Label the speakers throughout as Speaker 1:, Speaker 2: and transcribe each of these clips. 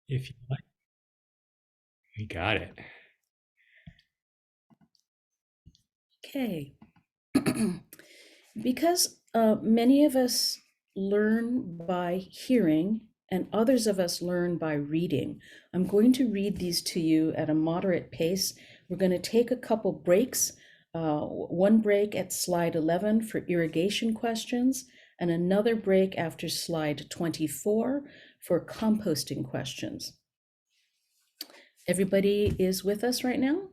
Speaker 1: if you like. We got it.
Speaker 2: Okay. Because many of us learn by hearing and others of us learn by reading, I'm going to read these to you at a moderate pace. We're going to take a couple breaks, one break at slide 11 for irrigation questions, and another break after slide 24 for composting questions. Everybody is with us right now?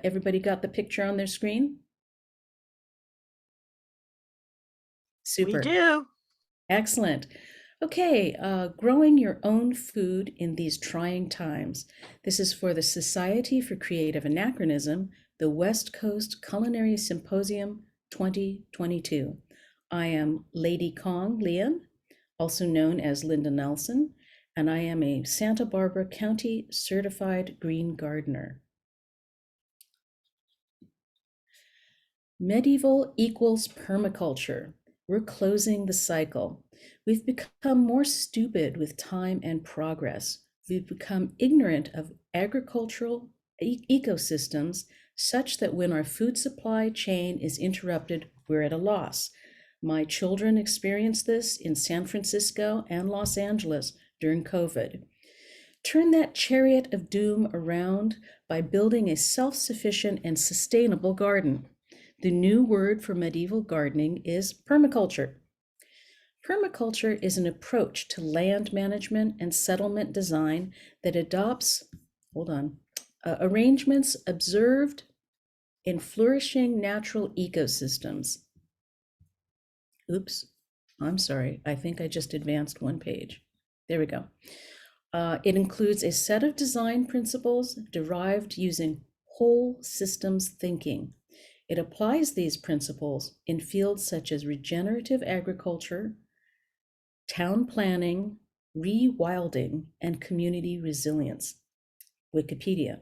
Speaker 2: Everybody got the picture on their screen?
Speaker 3: We
Speaker 2: Super.
Speaker 3: do.
Speaker 2: Excellent. Okay, growing your own food in these trying times. This is for the Society for Creative Anachronism, the West Coast Culinary Symposium 2022. I am Lady Kong Lian, also known as Linda Nelson, and I am a Santa Barbara County certified green gardener. Medieval equals permaculture. We're closing the cycle. We've become more stupid with time and progress. We've become ignorant of agricultural ecosystems such that when our food supply chain is interrupted, we're at a loss. My children experienced this in San Francisco and Los Angeles during COVID. Turn that chariot of doom around by building a self-sufficient and sustainable garden. The new word for medieval gardening is permaculture. Permaculture is an approach to land management and settlement design that adopts, arrangements observed in flourishing natural ecosystems. Oops, I'm sorry. I think I just advanced one page. There we go. It includes a set of design principles derived using whole systems thinking. It applies these principles in fields such as regenerative agriculture, town planning, rewilding, and community resilience. Wikipedia.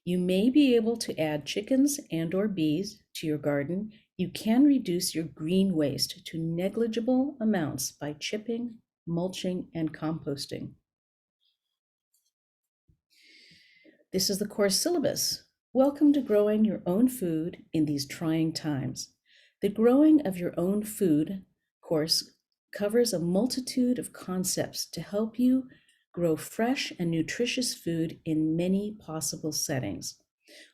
Speaker 2: You may be able to add chickens and/or bees to your garden. You can reduce your green waste to negligible amounts by chipping, mulching, and composting. This is the course syllabus. Welcome to growing your own food in these trying times. The Growing of Your Own Food course covers a multitude of concepts to help you grow fresh and nutritious food in many possible settings.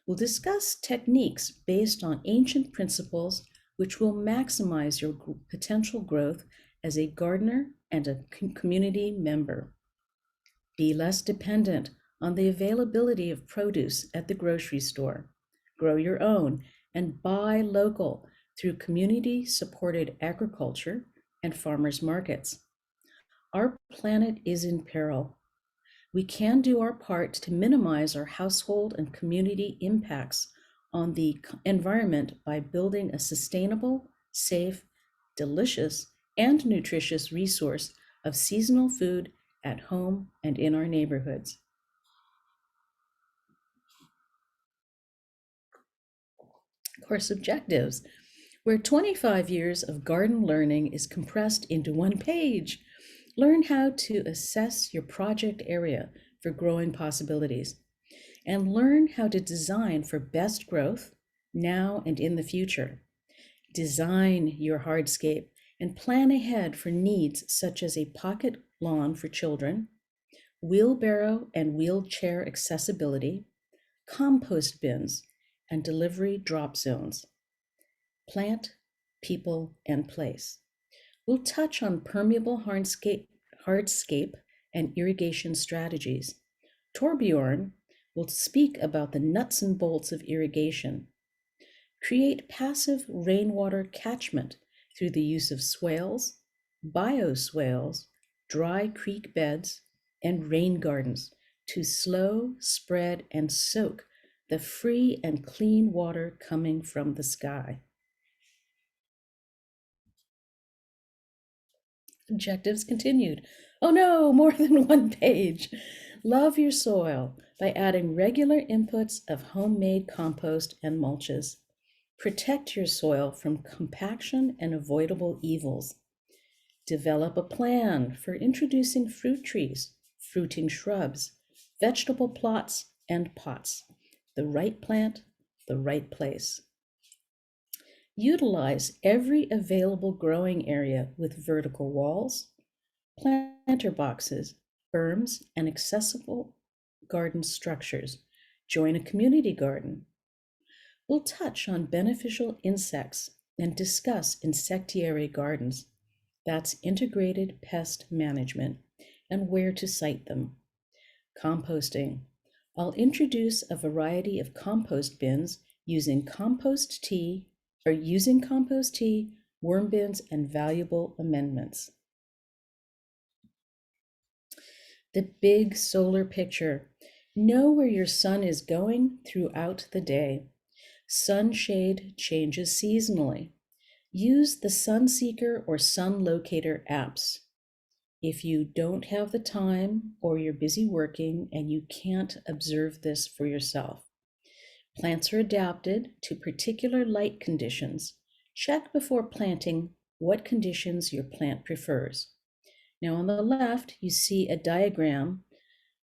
Speaker 2: We'll discuss techniques based on ancient principles which will maximize your potential growth as a gardener and a community member. Be less dependent on the availability of produce at the grocery store. Grow your own and buy local through community-supported agriculture and farmers markets. Our planet is in peril. We can do our part to minimize our household and community impacts on the environment by building a sustainable, safe, delicious, and nutritious resource of seasonal food at home and in our neighborhoods. Course objectives, where 25 years of garden learning is compressed into one page. Learn how to assess your project area for growing possibilities, and learn how to design for best growth now and in the future. Design your hardscape and plan ahead for needs such as a pocket lawn for children, wheelbarrow and wheelchair accessibility, compost bins, and delivery drop zones. Plant, people, and place. We'll touch on permeable hardscape and irrigation strategies. Torbjorn will speak about the nuts and bolts of irrigation. Create passive rainwater catchment through the use of swales, bioswales, dry creek beds, and rain gardens to slow, spread, and soak the free and clean water coming from the sky. Objectives continued. Oh no, more than one page. Love your soil by adding regular inputs of homemade compost and mulches. Protect your soil from compaction and avoidable evils. Develop a plan for introducing fruit trees, fruiting shrubs, vegetable plots, and pots. The right plant, the right place. Utilize every available growing area with vertical walls, planter boxes, berms, and accessible garden structures. Join a community garden. We'll touch on beneficial insects and discuss insectiary gardens. That's integrated pest management and where to site them. Composting. I'll introduce a variety of compost bins using compost tea, worm bins, and valuable amendments. The big solar picture. Know where your sun is going throughout the day. Sunshade changes seasonally. Use the Sunseeker or Sun Locator apps. If you don't have the time or you're busy working and you can't observe this for yourself, plants are adapted to particular light conditions. Check before planting what conditions your plant prefers. Now on the left, you see a diagram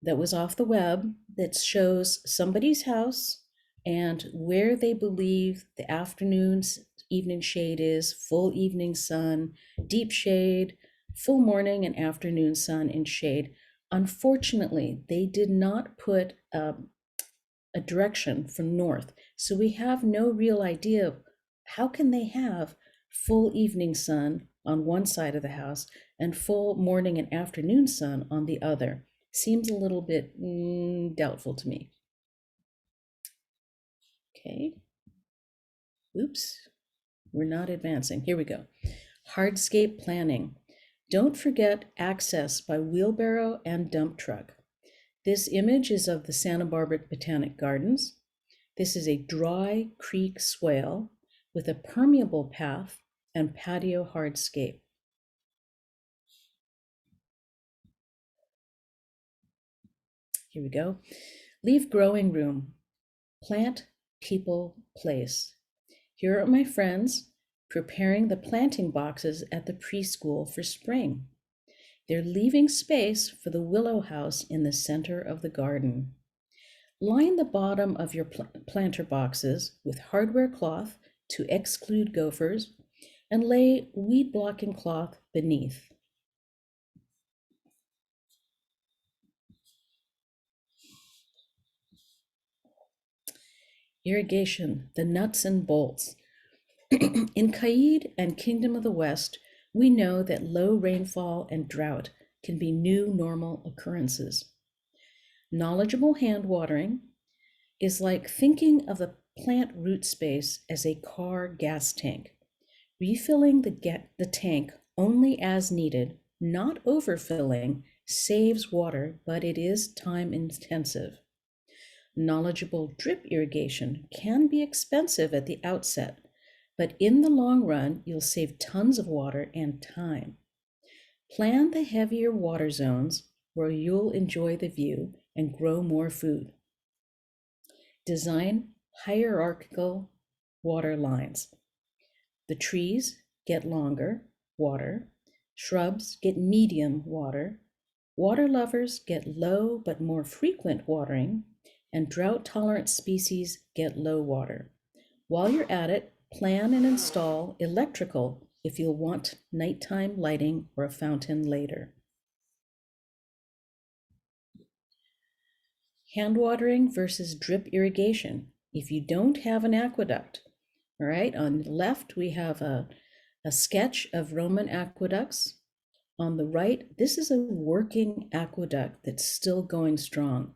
Speaker 2: that was off the web that shows somebody's house and where they believe the evening shade is, full evening sun, deep shade, full morning and afternoon sun in shade. Unfortunately, they did not put a direction from north, so we have no real idea of how can they have full evening sun on one side of the house and full morning and afternoon sun on the other. Seems a little bit doubtful to me. Okay. Oops, we're not advancing. Here we go. Hardscape planning. Don't forget access by wheelbarrow and dump truck. This image is of the Santa Barbara Botanic Gardens. This is a dry creek swale with a permeable path and patio hardscape. Here we go. Leave growing room. Plant, people, place. Here are my friends preparing the planting boxes at the preschool for spring. They're leaving space for the willow house in the center of the garden. Line the bottom of your planter boxes with hardware cloth to exclude gophers and lay weed blocking cloth beneath. Irrigation, the nuts and bolts. In Caid and Kingdom of the West, we know that low rainfall and drought can be new normal occurrences. Knowledgeable hand watering is like thinking of the plant root space as a car gas tank. Refilling the tank only as needed, not overfilling, saves water, but it is time intensive. Knowledgeable drip irrigation can be expensive at the outset, but in the long run, you'll save tons of water and time. Plan the heavier water zones where you'll enjoy the view and grow more food. Design hierarchical water lines. The trees get longer water, shrubs get medium water, water lovers get low but more frequent watering, and drought-tolerant species get low water. While you're at it, plan and install electrical if you'll want nighttime lighting or a fountain later. Hand watering versus drip irrigation. If you don't have an aqueduct, all right, on the left we have a sketch of Roman aqueducts. On the right, this is a working aqueduct that's still going strong.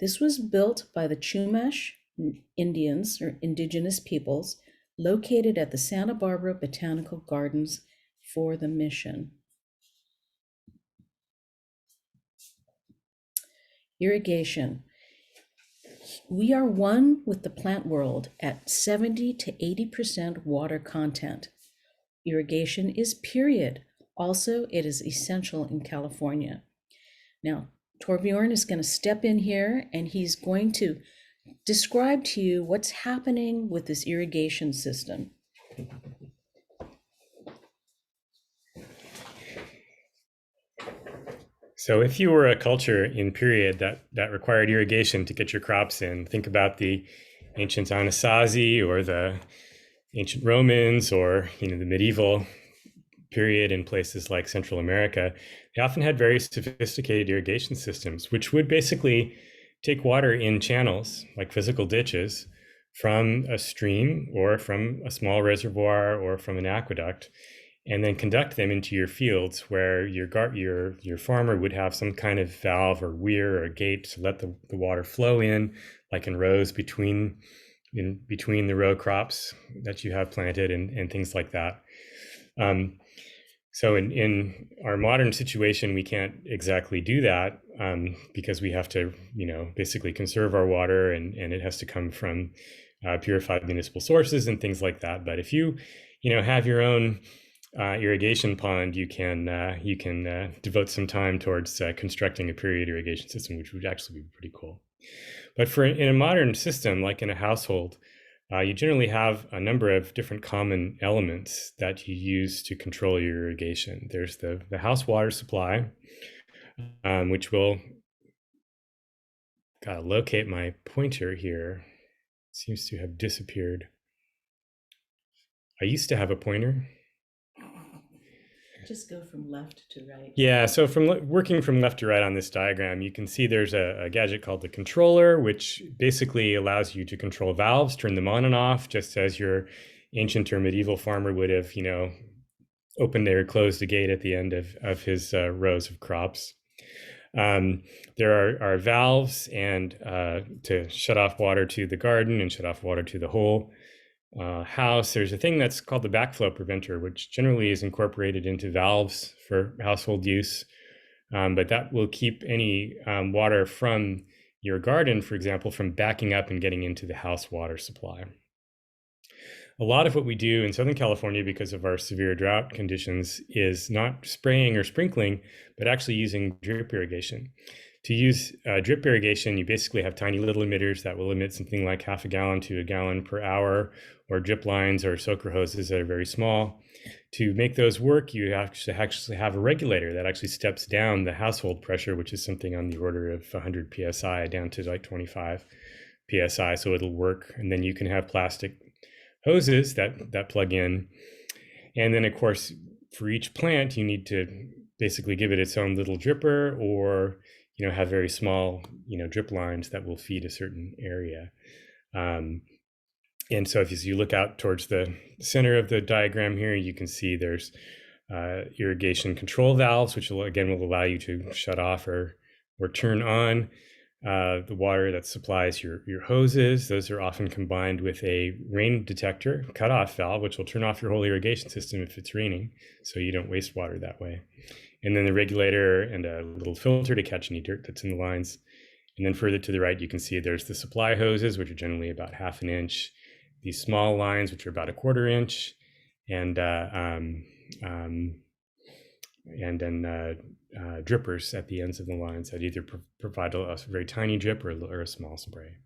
Speaker 2: This was built by the Chumash Indians, or indigenous peoples, located at the Santa Barbara Botanical Gardens for the mission. Irrigation. We are one with the plant world at 70 to 80% water content. Irrigation is period. Also, it is essential in California. Now, Torbjorn is going to step in here and he's going to describe to you what's happening with this irrigation system.
Speaker 1: So if you were a culture in period that required irrigation to get your crops in, think about the ancient Anasazi or the ancient Romans or the medieval period in places like Central America. They often had very sophisticated irrigation systems, which would basically take water in channels, like physical ditches, from a stream or from a small reservoir or from an aqueduct, and then conduct them into your fields where your farmer would have some kind of valve or weir or gate to let the water flow in, like in rows between the row crops that you have planted and things like that. So in our modern situation, we can't exactly do that because we have to, basically conserve our water, and it has to come from purified municipal sources and things like that. But if you, have your own irrigation pond, you can devote some time towards constructing a period irrigation system, which would actually be pretty cool. But in a modern system, like in a household, you generally have a number of different common elements that you use to control your irrigation. There's the house water supply, which will, gotta locate my pointer here. It seems to have disappeared. I used to have a pointer.
Speaker 2: Just go from left to right.
Speaker 1: Yeah, so working from left to right on this diagram, you can see there's a gadget called the controller, which basically allows you to control valves, turn them on and off, just as your ancient or medieval farmer would have, opened or closed a gate at the end of his rows of crops. There are valves and to shut off water to the garden and shut off water to the whole house. There's a thing that's called the backflow preventer, which generally is incorporated into valves for household use, but that will keep any water from your garden, for example, from backing up and getting into the house water supply. A lot of what we do in Southern California, because of our severe drought conditions, is not spraying or sprinkling, but actually using drip irrigation. To use drip irrigation, you basically have tiny little emitters that will emit something like half a gallon to a gallon per hour, or drip lines or soaker hoses that are very small. To make those work, you actually have a regulator that actually steps down the household pressure, which is something on the order of 100 psi down to like 25 psi, so it'll work. And then you can have plastic hoses that plug in. And then, of course, for each plant, you need to basically give it its own little dripper, or have very small, drip lines that will feed a certain area. And so as you look out towards the center of the diagram here, you can see there's irrigation control valves, which will allow you to shut off or turn on the water that supplies your hoses. Those are often combined with a rain detector cutoff valve, which will turn off your whole irrigation system if it's raining, so you don't waste water that way. And then the regulator and a little filter to catch any dirt that's in the lines. And then further to the right, you can see there's the supply hoses, which are generally about 1/2 inch. These small lines, which are about 1/4 inch, and then drippers at the ends of the lines that either provide a very tiny drip or a small spray.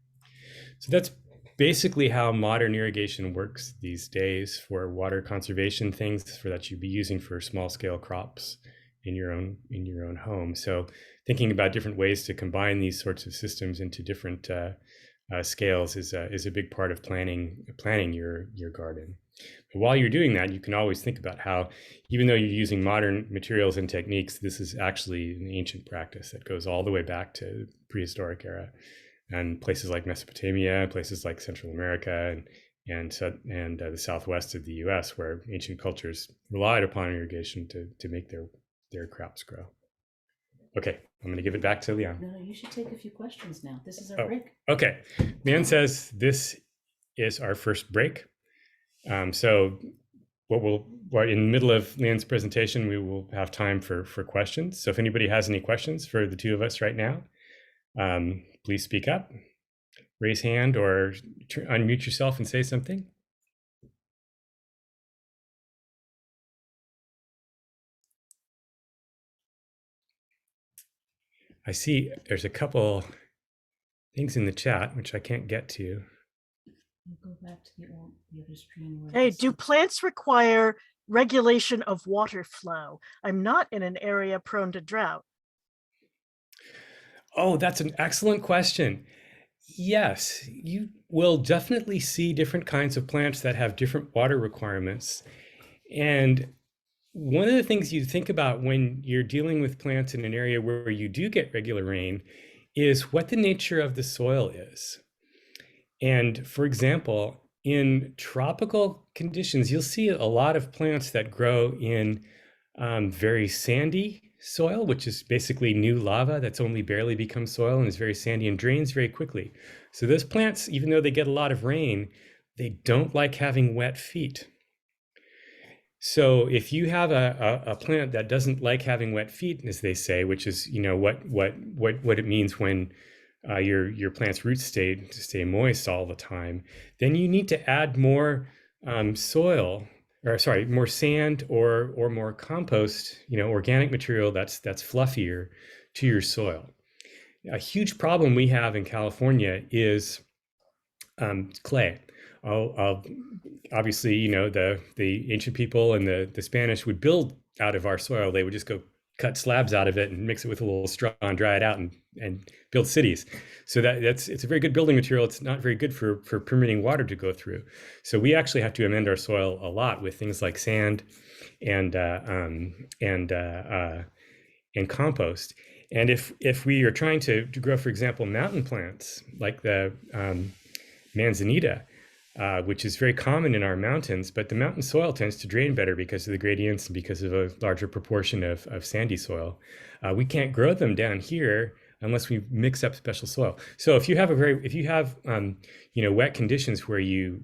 Speaker 1: So that's basically how modern irrigation works these days for water conservation things that you'd be using for small scale crops in your own home. So thinking about different ways to combine these sorts of systems into different scales is a big part of planning your garden. But while you're doing that, you can always think about how, even though you're using modern materials and techniques, this is actually an ancient practice that goes all the way back to the prehistoric era, and places like Mesopotamia, places like Central America, and the southwest of the U.S., where ancient cultures relied upon irrigation to make their crops grow. Okay, I'm going to give it back to Lian.
Speaker 2: No, you should take a few questions now. This is our break.
Speaker 1: Okay, Lian says this is our first break. So in the middle of Lian's presentation, we will have time for questions. So if anybody has any questions for the two of us right now, please speak up, raise hand, or unmute yourself and say something. I see there's a couple things in the chat, which I can't get to.
Speaker 2: Go back to the other screen.
Speaker 3: Hey, do plants require regulation of water flow? I'm not in an area prone to drought.
Speaker 1: Oh, that's an excellent question. Yes, you will definitely see different kinds of plants that have different water requirements. And one of the things you think about when you're dealing with plants in an area where you do get regular rain is what the nature of the soil is. And for example, in tropical conditions, you'll see a lot of plants that grow in very sandy soil, which is basically new lava that's only barely become soil and is very sandy and drains very quickly. So those plants, even though they get a lot of rain, they don't like having wet feet. So if you have a plant that doesn't like having wet feet, as they say, which is what it means when your plant's roots stay moist all the time, then you need to add more soil, or sorry, more sand or more compost, organic material that's fluffier to your soil. A huge problem we have in California is clay. Obviously, the ancient people and the Spanish would build out of our soil. They would just go cut slabs out of it and mix it with a little straw and dry it out and build cities. So it's a very good building material. It's not very good for permitting water to go through. So we actually have to amend our soil a lot with things like sand and compost. And if we are trying to grow, for example, mountain plants like the manzanita, which is very common in our mountains, but the mountain soil tends to drain better because of the gradients and because of a larger proportion of sandy soil. We can't grow them down here unless we mix up special soil. So if you have wet conditions where you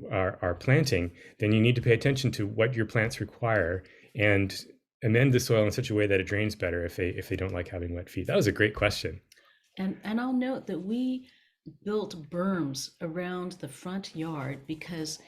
Speaker 1: are planting, then you need to pay attention to what your plants require and amend the soil in such a way that it drains better if they don't like having wet feet. That was a great question.
Speaker 2: And I'll note that we built berms around the front yard because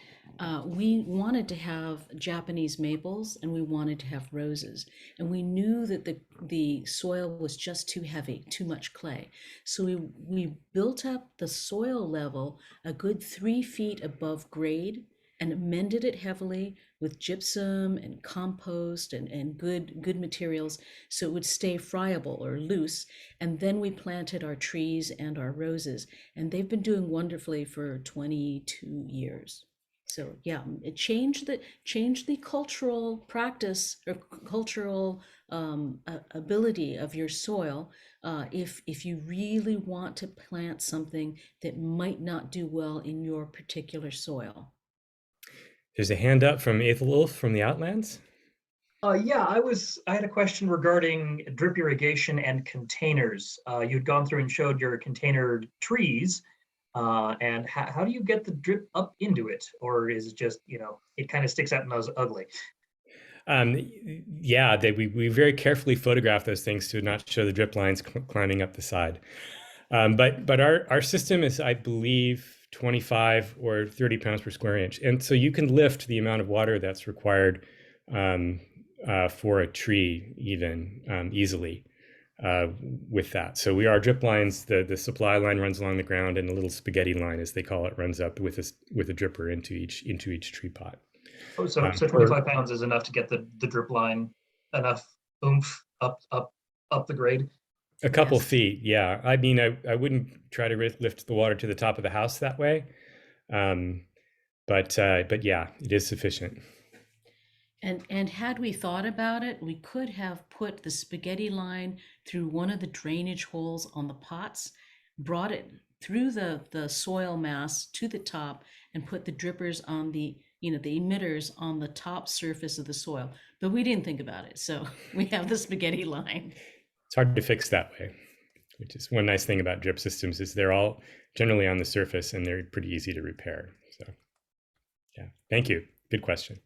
Speaker 2: we wanted to have Japanese maples and we wanted to have roses. And we knew that the soil was just too heavy, too much clay. So we built up the soil level a good 3 feet above grade and amended it heavily with gypsum and compost and good materials so it would stay friable or loose. And then we planted our trees and our roses, and they've been doing wonderfully for 22 years. So yeah, it changed the cultural practice or cultural ability of your soil. If you really want to plant something that might not do well in your particular soil.
Speaker 1: There's a hand up from Aethelulf from the Outlands.
Speaker 4: Yeah, I had a question regarding drip irrigation and containers. You'd gone through and showed your container trees, and how do you get the drip up into it? Or is it just, it kind of sticks out and is ugly?
Speaker 1: Yeah, we very carefully photograph those things to not show the drip lines climbing up the side. But our system is, I believe, 25 or 30 pounds per square inch. And so you can lift the amount of water that's required for a tree even easily with that. So our drip lines, the supply line runs along the ground, and a little spaghetti line, as they call it, runs up with a dripper into each tree pot.
Speaker 4: Oh, so 25 pounds is enough to get the drip line enough oomph up the grade?
Speaker 1: A couple feet, yeah. I mean, I wouldn't try to lift the water to the top of the house that way, but yeah, it is sufficient.
Speaker 2: And had we thought about it, we could have put the spaghetti line through one of the drainage holes on the pots, brought it through the soil mass to the top, and put the drippers on the emitters on the top surface of the soil. But we didn't think about it, so we have the spaghetti line.
Speaker 1: It's hard to fix that way, which is one nice thing about drip systems is they're all generally on the surface and they're pretty easy to repair. So yeah, thank you. Good question.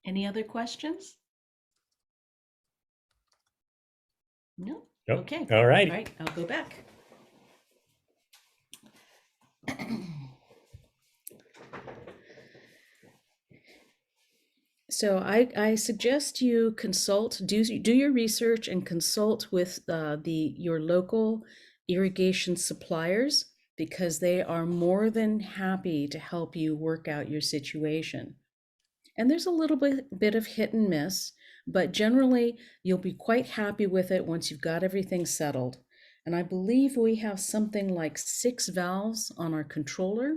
Speaker 2: Any other questions? No?
Speaker 1: Nope.
Speaker 2: Okay.
Speaker 1: All right.
Speaker 2: All right, I'll go back. So I suggest you do your research and consult with your local irrigation suppliers, because they are more than happy to help you work out your situation. And there's a little bit of hit and miss, But generally, you'll be quite happy with it once you've got everything settled. And I believe we have something like 6 valves on our controller,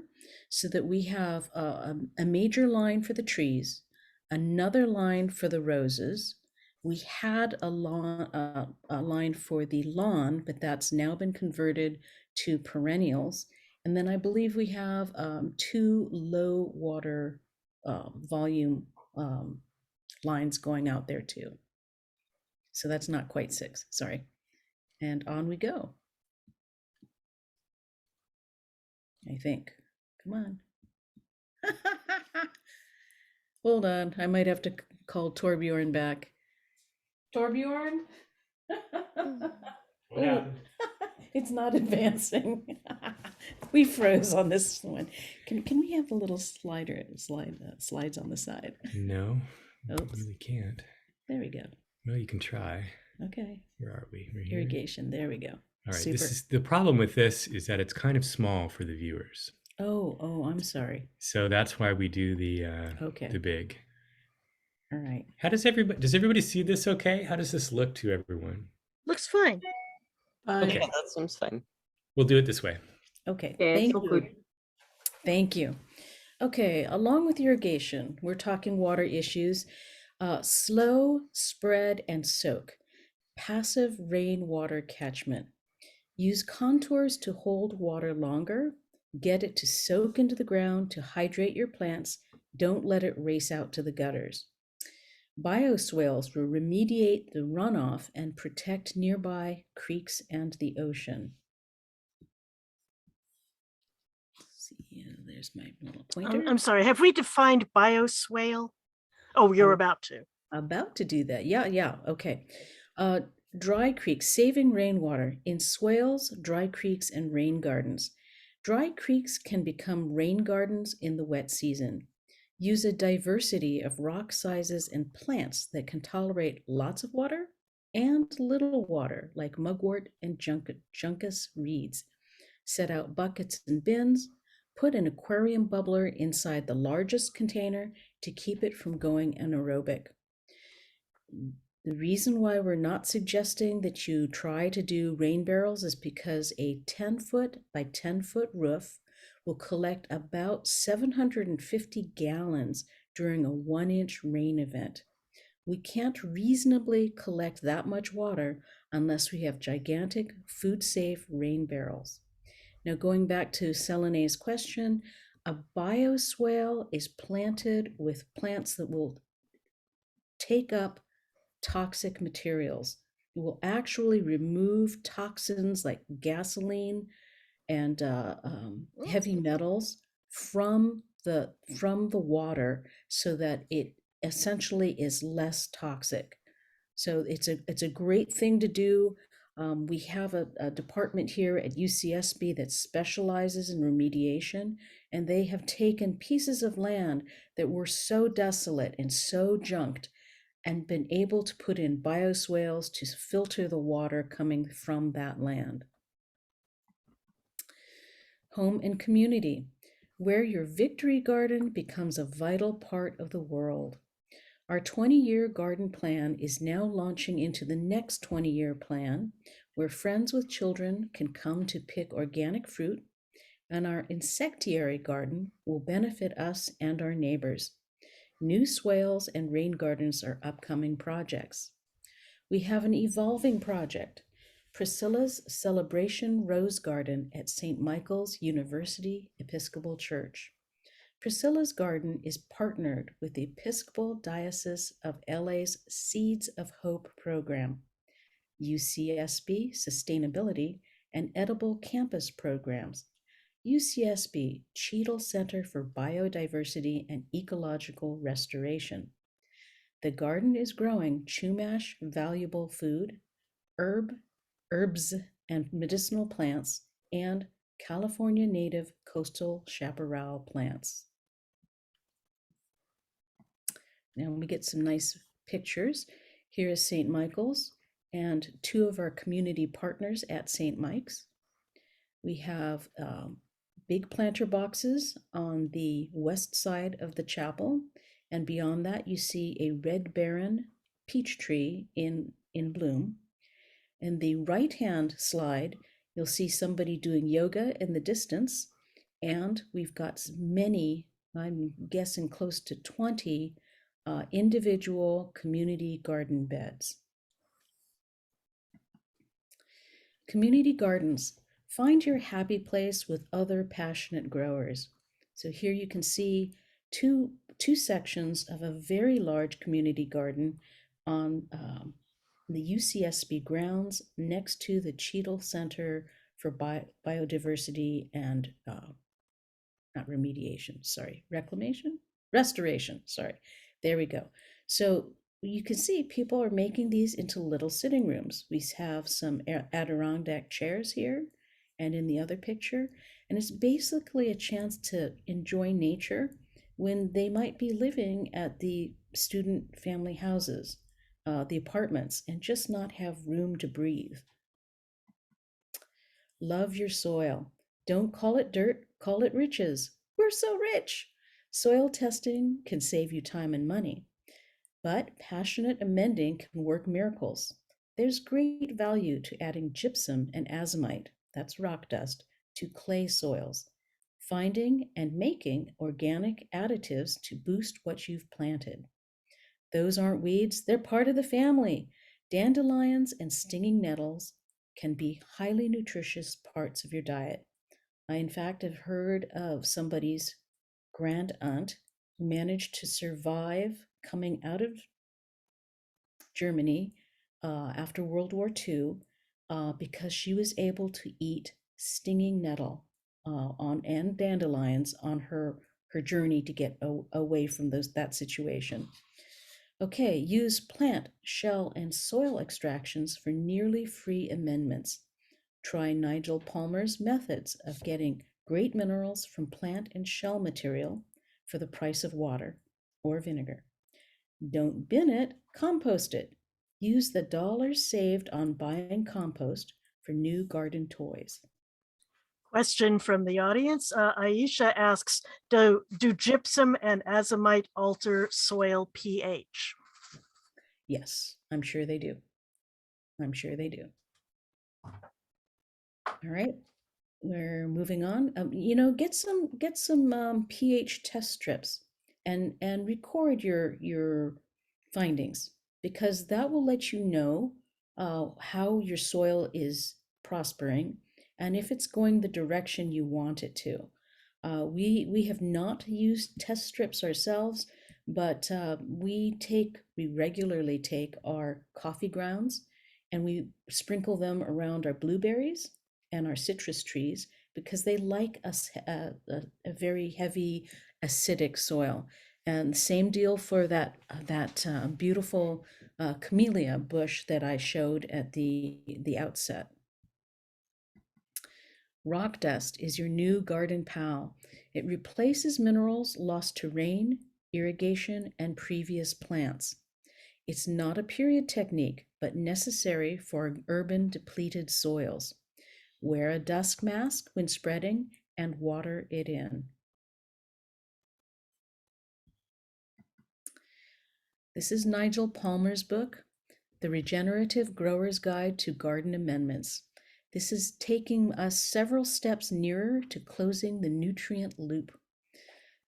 Speaker 2: so that we have a major line for the trees, another line for the roses. We had a line for the lawn, but that's now been converted to perennials. And then I believe we have 2 low water volume lines going out there too. So that's not quite 6, sorry. And on we go. I think. Come on. Hold on, I might have to call Torbjorn back. Torbjorn?
Speaker 1: What happened?
Speaker 2: It's not advancing. We froze on this one. Can we have a little slides on the side?
Speaker 1: No,
Speaker 2: Oops.
Speaker 1: we can't.
Speaker 2: There we go.
Speaker 1: Well, you can try.
Speaker 2: Okay.
Speaker 1: Where are we? We're here.
Speaker 2: Irrigation. There we go.
Speaker 1: All right.
Speaker 2: Super.
Speaker 1: This is the problem with this is that it's kind of small for the viewers.
Speaker 2: Oh, I'm sorry.
Speaker 1: So that's why we do the
Speaker 2: Okay.
Speaker 1: the big.
Speaker 2: All right.
Speaker 1: How does everybody see this okay? How does this look to everyone?
Speaker 3: Looks fine.
Speaker 1: Okay.
Speaker 5: Yeah, that seems fine.
Speaker 1: We'll do it this way.
Speaker 2: Okay.
Speaker 5: Yeah, it's
Speaker 2: Thank
Speaker 5: all
Speaker 2: you.
Speaker 5: good.
Speaker 2: Thank you. Okay, along with irrigation, we're talking water issues. Slow, spread, and soak. Passive rainwater catchment. Use contours to hold water longer. Get it to soak into the ground to hydrate your plants. Don't let it race out to the gutters. Bioswales will remediate the runoff and protect nearby creeks and the ocean. Let's see, there's my little pointer.
Speaker 3: I'm sorry, have we defined bioswale? Oh, you're about to.
Speaker 2: About to do that. Yeah, okay. Dry creeks, saving rainwater in swales, dry creeks, and rain gardens. Dry creeks can become rain gardens in the wet season. Use a diversity of rock sizes and plants that can tolerate lots of water and little water, like mugwort and juncus reeds. Set out buckets and bins. Put an aquarium bubbler inside the largest container to keep it from going anaerobic. The reason why we're not suggesting that you try to do rain barrels is because a 10-foot by 10-foot roof will collect about 750 gallons during a 1-inch rain event. We can't reasonably collect that much water unless we have gigantic food-safe rain barrels. Now, going back to Selene's question, a bioswale is planted with plants that will take up toxic materials. It will actually remove toxins like gasoline and heavy metals from the water, so that it essentially is less toxic. So it's a great thing to do. We have a department here at UCSB that specializes in remediation, and they have taken pieces of land that were so desolate and so junked and been able to put in bioswales to filter the water coming from that land. Home and community, where your victory garden becomes a vital part of the world. Our 20-year garden plan is now launching into the next 20-year plan, where friends with children can come to pick organic fruit, and our insectiary garden will benefit us and our neighbors. New swales and rain gardens are upcoming projects. We have an evolving project, Priscilla's Celebration Rose Garden at St. Michael's University Episcopal Church. Priscilla's Garden is partnered with the Episcopal Diocese of LA's Seeds of Hope program, UCSB Sustainability and Edible Campus programs, UCSB Cheadle Center for Biodiversity and Ecological Restoration. The garden is growing chumash valuable food, herbs and medicinal plants, and California native coastal chaparral plants. Now we get some nice pictures. Here is St. Michael's and 2 of our community partners at St. Mike's. We have big planter boxes on the west side of the chapel, and beyond that you see a Red Baron peach tree in bloom. In the right-hand slide, you'll see somebody doing yoga in the distance, and we've got many, I'm guessing close to 20 individual community garden beds. Community gardens. Find your happy place with other passionate growers. So here you can see two sections of a very large community garden on the UCSB grounds next to the Cheadle Center for Biodiversity and not remediation, sorry, restoration, sorry. There we go. So you can see people are making these into little sitting rooms. We have some Adirondack chairs here and in the other picture, and it's basically a chance to enjoy nature when they might be living at the student family houses, the apartments, and just not have room to breathe. Love your soil. Don't call it dirt, call it riches. We're so rich. Soil testing can save you time and money, but passionate amending can work miracles. There's great value to adding gypsum and azomite, that's rock dust, to clay soils, finding and making organic additives to boost what you've planted. Those aren't weeds, they're part of the family. Dandelions and stinging nettles can be highly nutritious parts of your diet. I, in fact, have heard of somebody's grand aunt who managed to survive coming out of Germany after World War II because she was able to eat stinging nettle and dandelions on her journey to get away from that situation. Okay, use plant, shell, and soil extractions for nearly free amendments. Try Nigel Palmer's methods of getting great minerals from plant and shell material for the price of water or vinegar. Don't bin it, compost it. Use the dollars saved on buying compost for new garden toys.
Speaker 3: Question from the audience. Aisha asks, do gypsum and azomite alter soil pH?
Speaker 2: Yes, I'm sure they do. I'm sure they do. All right, we're moving on. Get some pH test strips and record your findings, because that will let you know how your soil is prospering and if it's going the direction you want it to. We have not used test strips ourselves, but we regularly take our coffee grounds and we sprinkle them around our blueberries and our citrus trees because they like a very heavy acidic soil. And same deal for that beautiful camellia bush that I showed at the outset. Rock dust is your new garden pal. It replaces minerals lost to rain, irrigation, and previous plants. It's not a period technique, but necessary for urban depleted soils. Wear a dust mask when spreading and water it in. This is Nigel Palmer's book, The Regenerative Grower's Guide to Garden Amendments. This is taking us several steps nearer to closing the nutrient loop.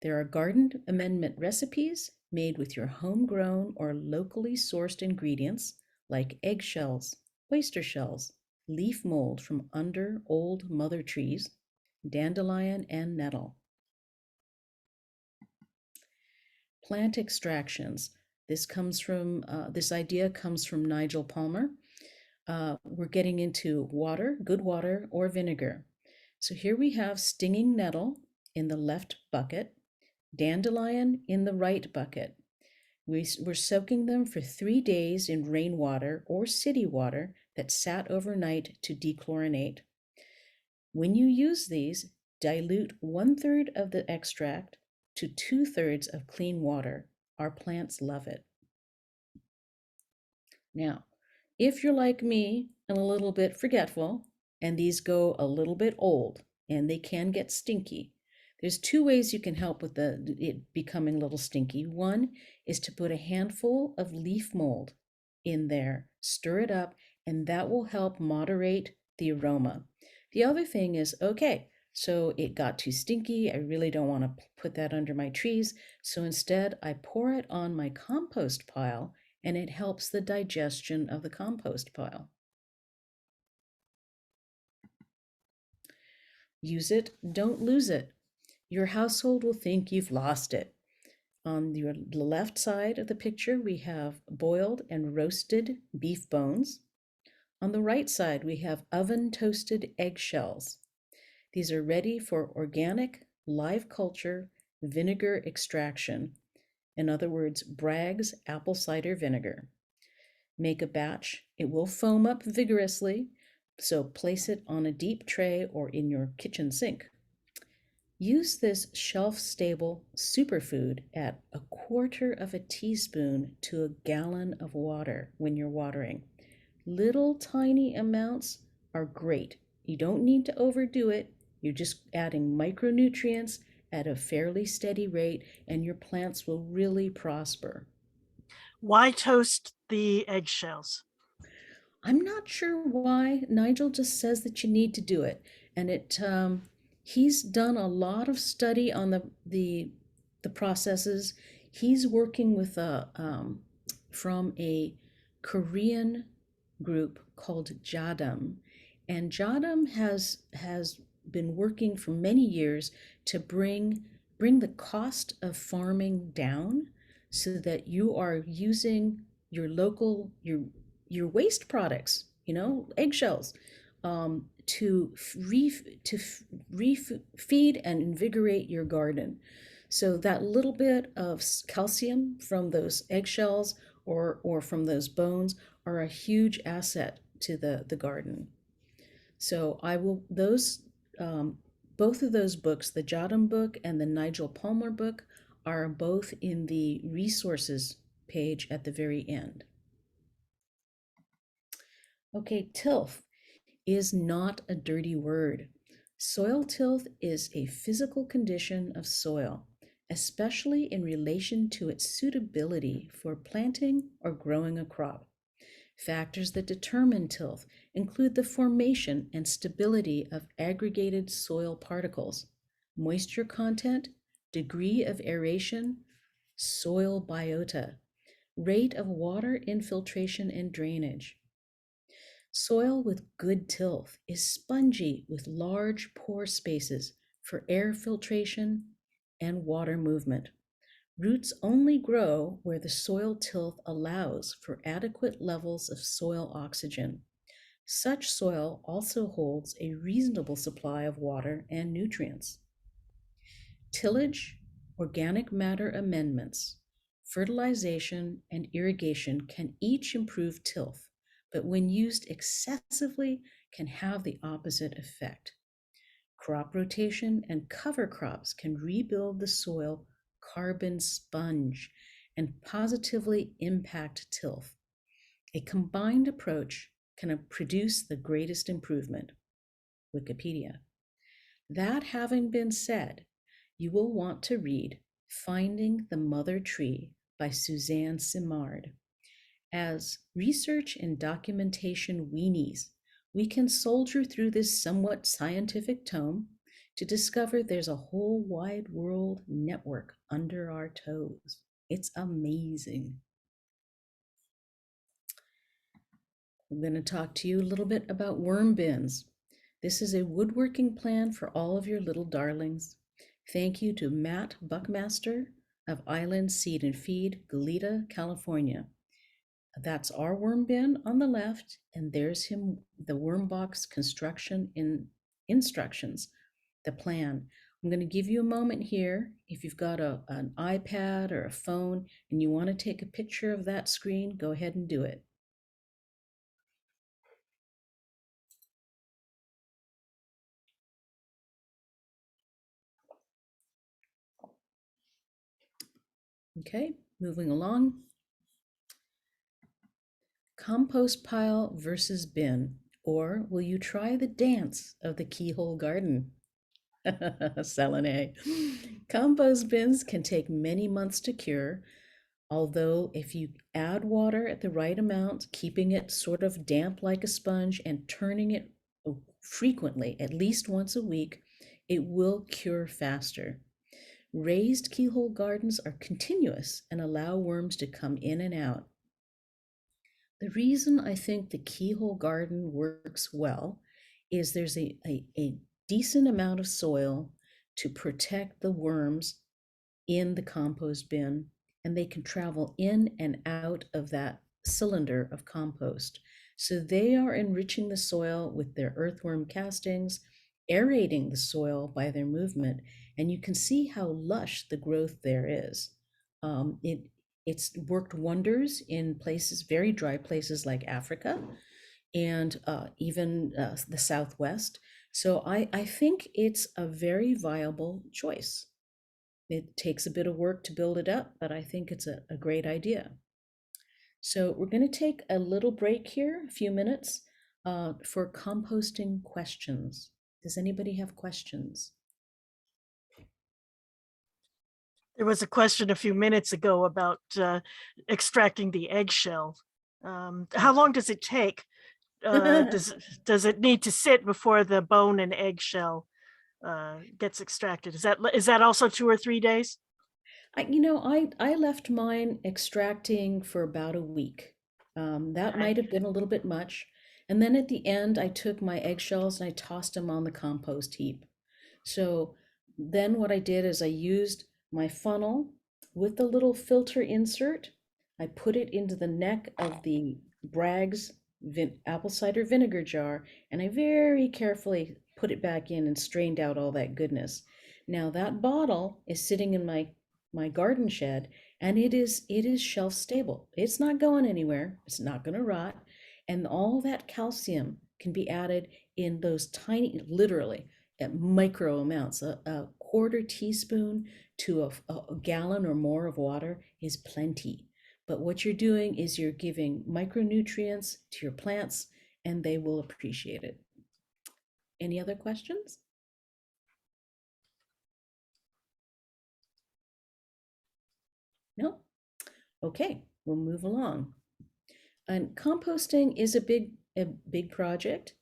Speaker 2: There are garden amendment recipes made with your homegrown or locally sourced ingredients like eggshells, oyster shells, leaf mold from under old mother trees, dandelion and nettle. Plant extractions. This idea comes from Nigel Palmer. We're getting into water, good water, or vinegar. So here we have stinging nettle in the left bucket, dandelion in the right bucket. We're soaking them for 3 days in rainwater or city water that sat overnight to dechlorinate. When you use these, dilute 1/3 of the extract to 2/3 of clean water. Our plants love it. Now, if you're like me and a little bit forgetful, and these go a little bit old and they can get stinky, there's 2 ways you can help with it becoming a little stinky. One is to put a handful of leaf mold in there, stir it up, and that will help moderate the aroma. The other thing is, okay, so it got too stinky. I really don't want to put that under my trees. So instead, I pour it on my compost pile, and it helps the digestion of the compost pile. Use it, don't lose it. Your household will think you've lost it. On the left side of the picture, we have boiled and roasted beef bones. On the right side, we have oven toasted eggshells. These are ready for organic, live culture, vinegar extraction. In other words, Bragg's apple cider vinegar. Make a batch. It will foam up vigorously, so place it on a deep tray or in your kitchen sink. Use this shelf-stable superfood at 1/4 of a teaspoon to a gallon of water when you're watering. Little tiny amounts are great. You don't need to overdo it. You're just adding micronutrients at a fairly steady rate, and your plants will really prosper.
Speaker 3: Why toast the eggshells?
Speaker 2: I'm not sure why. Nigel just says that you need to do it, and he's done a lot of study on the processes. He's working with from a Korean group called Jadam, and Jadam has been working for many years to bring the cost of farming down, so that you are using your local your waste products, eggshells, to feed and invigorate your garden. So that little bit of calcium from those eggshells or from those bones are a huge asset to the garden. So I will both of those books, the Jadam book and the Nigel Palmer book, are both in the resources page at the very end. Okay, tilth is not a dirty word. Soil tilth is a physical condition of soil, especially in relation to its suitability for planting or growing a crop. Factors that determine tilth include the formation and stability of aggregated soil particles, moisture content, degree of aeration, soil biota, rate of water infiltration and drainage. Soil with good tilth is spongy with large pore spaces for air filtration and water movement. Roots only grow where the soil tilth allows for adequate levels of soil oxygen. Such soil also holds a reasonable supply of water and nutrients. Tillage, organic matter amendments, fertilization, and irrigation can each improve tilth, but when used excessively can have the opposite effect. Crop rotation and cover crops can rebuild the soil carbon sponge and positively impact tilth. A combined approach can produce the greatest improvement. Wikipedia. That having been said, you will want to read Finding the Mother Tree by Suzanne Simard. As research and documentation weenies, we can soldier through this somewhat scientific tome to discover there's a whole wide world network under our toes. It's amazing. I'm going to talk to you a little bit about worm bins. This is a woodworking plan for all of your little darlings. Thank you to Matt Buckmaster of Island Seed and Feed, Goleta, California. That's our worm bin on the left, and there's the worm box construction in instructions, the plan. I'm going to give you a moment here. If you've got an iPad or a phone and you want to take a picture of that screen, go ahead and do it. Okay, moving along. Compost pile versus bin, or will you try the dance of the keyhole garden? Selene. Compost bins can take many months to cure, Although if you add water at the right amount, keeping it sort of damp like a sponge and turning it frequently, at least once a week, it will cure faster. Raised keyhole gardens are continuous and allow worms to come in and out. The reason I think the keyhole garden works well is there's a decent amount of soil to protect the worms in the compost bin, and they can travel in and out of that cylinder of compost. So they are enriching the soil with their earthworm castings, aerating the soil by their movement, and you can see how lush the growth there is. It's worked wonders in places, very dry places like Africa and even the Southwest. So I think it's a very viable choice. It takes a bit of work to build it up, but I think it's a great idea. So we're going to take a little break here, a few minutes, for composting questions. Does anybody have questions?
Speaker 3: There was a question a few minutes ago about extracting the eggshell. How long does it take? Does it need to sit before the bone and eggshell gets extracted? Is that also 2 or 3 days?
Speaker 2: I left mine extracting for about a week. That
Speaker 3: Okay.
Speaker 2: might have been a little bit much. And then at the end, I took my eggshells and I tossed them on the compost heap. So then what I did is I used my funnel with the little filter insert. I put it into the neck of the Bragg's apple cider vinegar jar, and I very carefully put it back in and strained out all that goodness. Now that bottle is sitting in my garden shed, and it is shelf stable. It's not going anywhere. It's not going to rot, and all that calcium can be added in those tiny, literally at micro amounts. A quarter teaspoon to a gallon or more of water is plenty. But what you're doing is you're giving micronutrients to your plants, and they will appreciate it. Any other questions? No? Okay, we'll move along. And composting is a big project.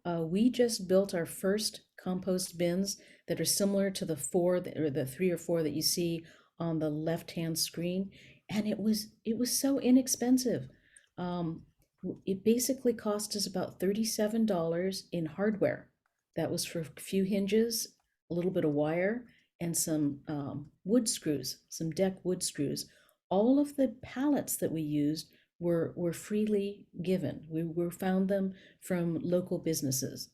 Speaker 2: We just built our first compost bins that are similar to the 3 or 4 that you see on the left-hand screen, and it was so inexpensive. It basically cost us about $37 in hardware. That was for a few hinges, a little bit of wire, and some wood screws, some deck wood screws. All of the pallets that we used were freely given. We found them from local businesses.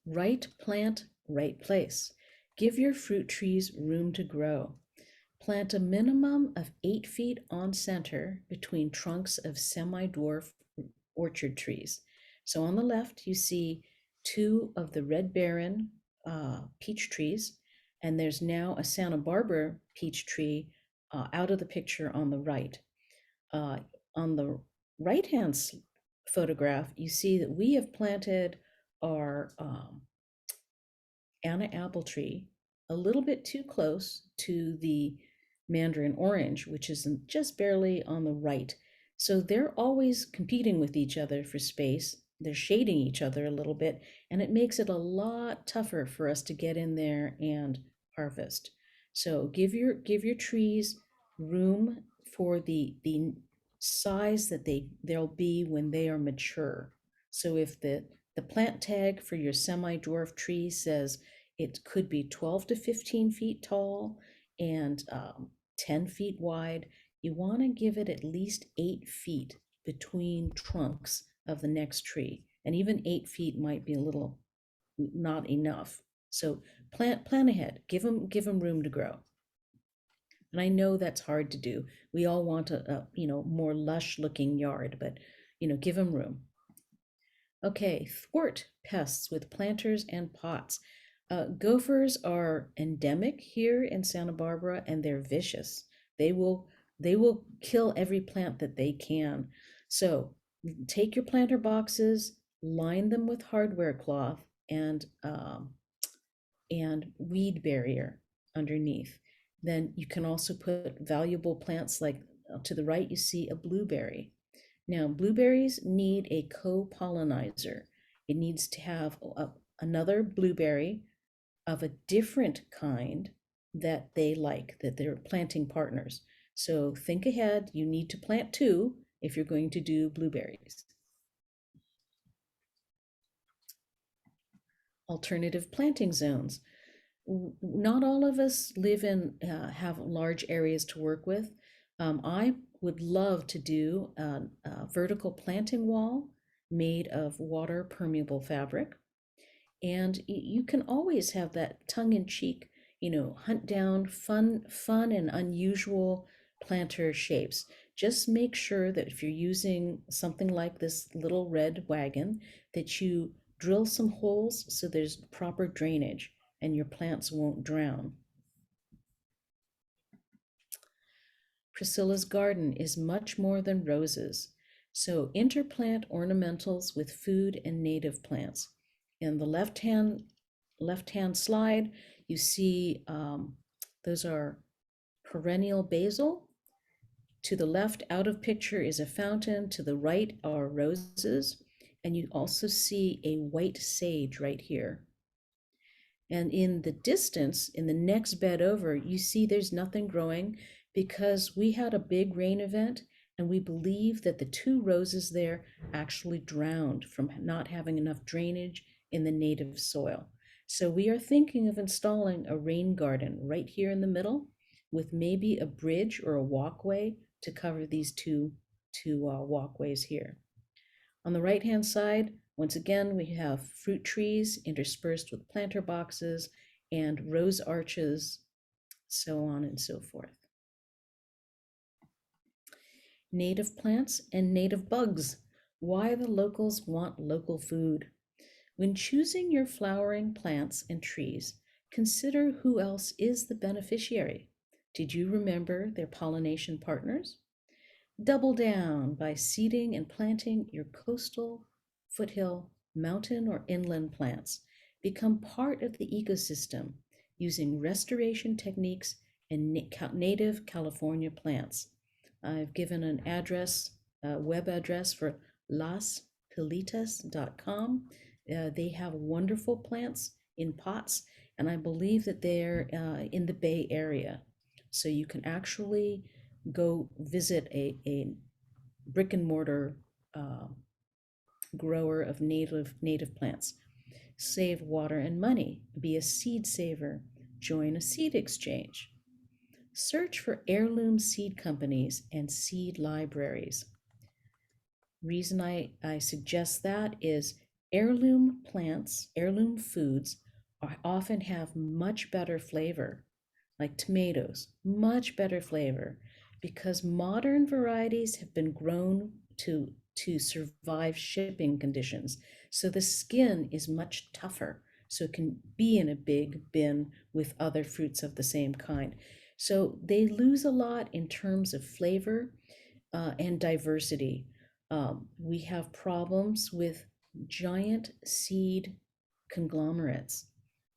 Speaker 2: Right plant, right place. Give your fruit trees room to grow. Plant a minimum of 8 feet on center between trunks of semi-dwarf orchard trees. So on the left, you see 2 of the Red Baron peach trees, and there's now a Santa Barbara peach tree out of the picture on the right. On the right-hand photograph, you see that we have planted our Anna apple tree a little bit too close to the Mandarin orange, which is just barely on the right. So they're always competing with each other for space. They're shading each other a little bit, and it makes it a lot tougher for us to get in there and harvest. So give your trees room for the size that they'll be when they are mature. So if the plant tag for your semi-dwarf tree says it could be 12 to 15 feet tall and 10 feet wide, you want to give it at least 8 feet between trunks of the next tree. And even 8 feet might be a little not enough. So plan ahead, give them room to grow. And I know that's hard to do. We all want a more lush looking yard, but give them room. Okay, thwart pests with planters and pots. Gophers are endemic here in Santa Barbara, and they're vicious. They will kill every plant that they can. So take your planter boxes, line them with hardware cloth and weed barrier underneath. Then you can also put valuable plants like to the right, you see a blueberry. Now, blueberries need a co-pollinizer. It needs to have another blueberry of a different kind that they like, that they're planting partners. So think ahead, you need to plant two if you're going to do blueberries. Alternative planting zones. Not all of us live in, have large areas to work with. I would love to do a vertical planting wall made of water permeable fabric. And you can always have that tongue-in-cheek, hunt down fun and unusual planter shapes. Just make sure that if you're using something like this little red wagon, that you drill some holes so there's proper drainage and your plants won't drown. Priscilla's garden is much more than roses. So interplant ornamentals with food and native plants. In the left-hand slide, you see those are perennial basil. To the left, out of picture, is a fountain. To the right are roses. And you also see a white sage right here. And in the distance, in the next bed over, you see there's nothing growing because we had a big rain event and we believe that the two roses there actually drowned from not having enough drainage in the native soil. So we are thinking of installing a rain garden right here in the middle with maybe a bridge or a walkway to cover these two walkways here. On the right-hand side, once again, we have fruit trees interspersed with planter boxes and rose arches, so on and so forth. Native plants and native bugs. Why the locals want local food. When choosing your flowering plants and trees, consider who else is the beneficiary. Did you remember their pollination partners? Double down by seeding and planting your coastal, foothill, mountain, or inland plants. Become part of the ecosystem using restoration techniques and native California plants. I've given an address, web address for laspilitas.com. They have wonderful plants in pots, and I believe that they're in the Bay Area. So you can actually go visit a brick and mortar grower of native plants. Save water and money. Be a seed saver. Join a seed exchange. Search for heirloom seed companies and seed libraries. Reason I suggest that is heirloom plants, heirloom foods often have much better flavor, like tomatoes, much better flavor, because modern varieties have been grown to survive shipping conditions. So the skin is much tougher, so it can be in a big bin with other fruits of the same kind. So they lose a lot in terms of flavor and diversity. We have problems with giant seed conglomerates.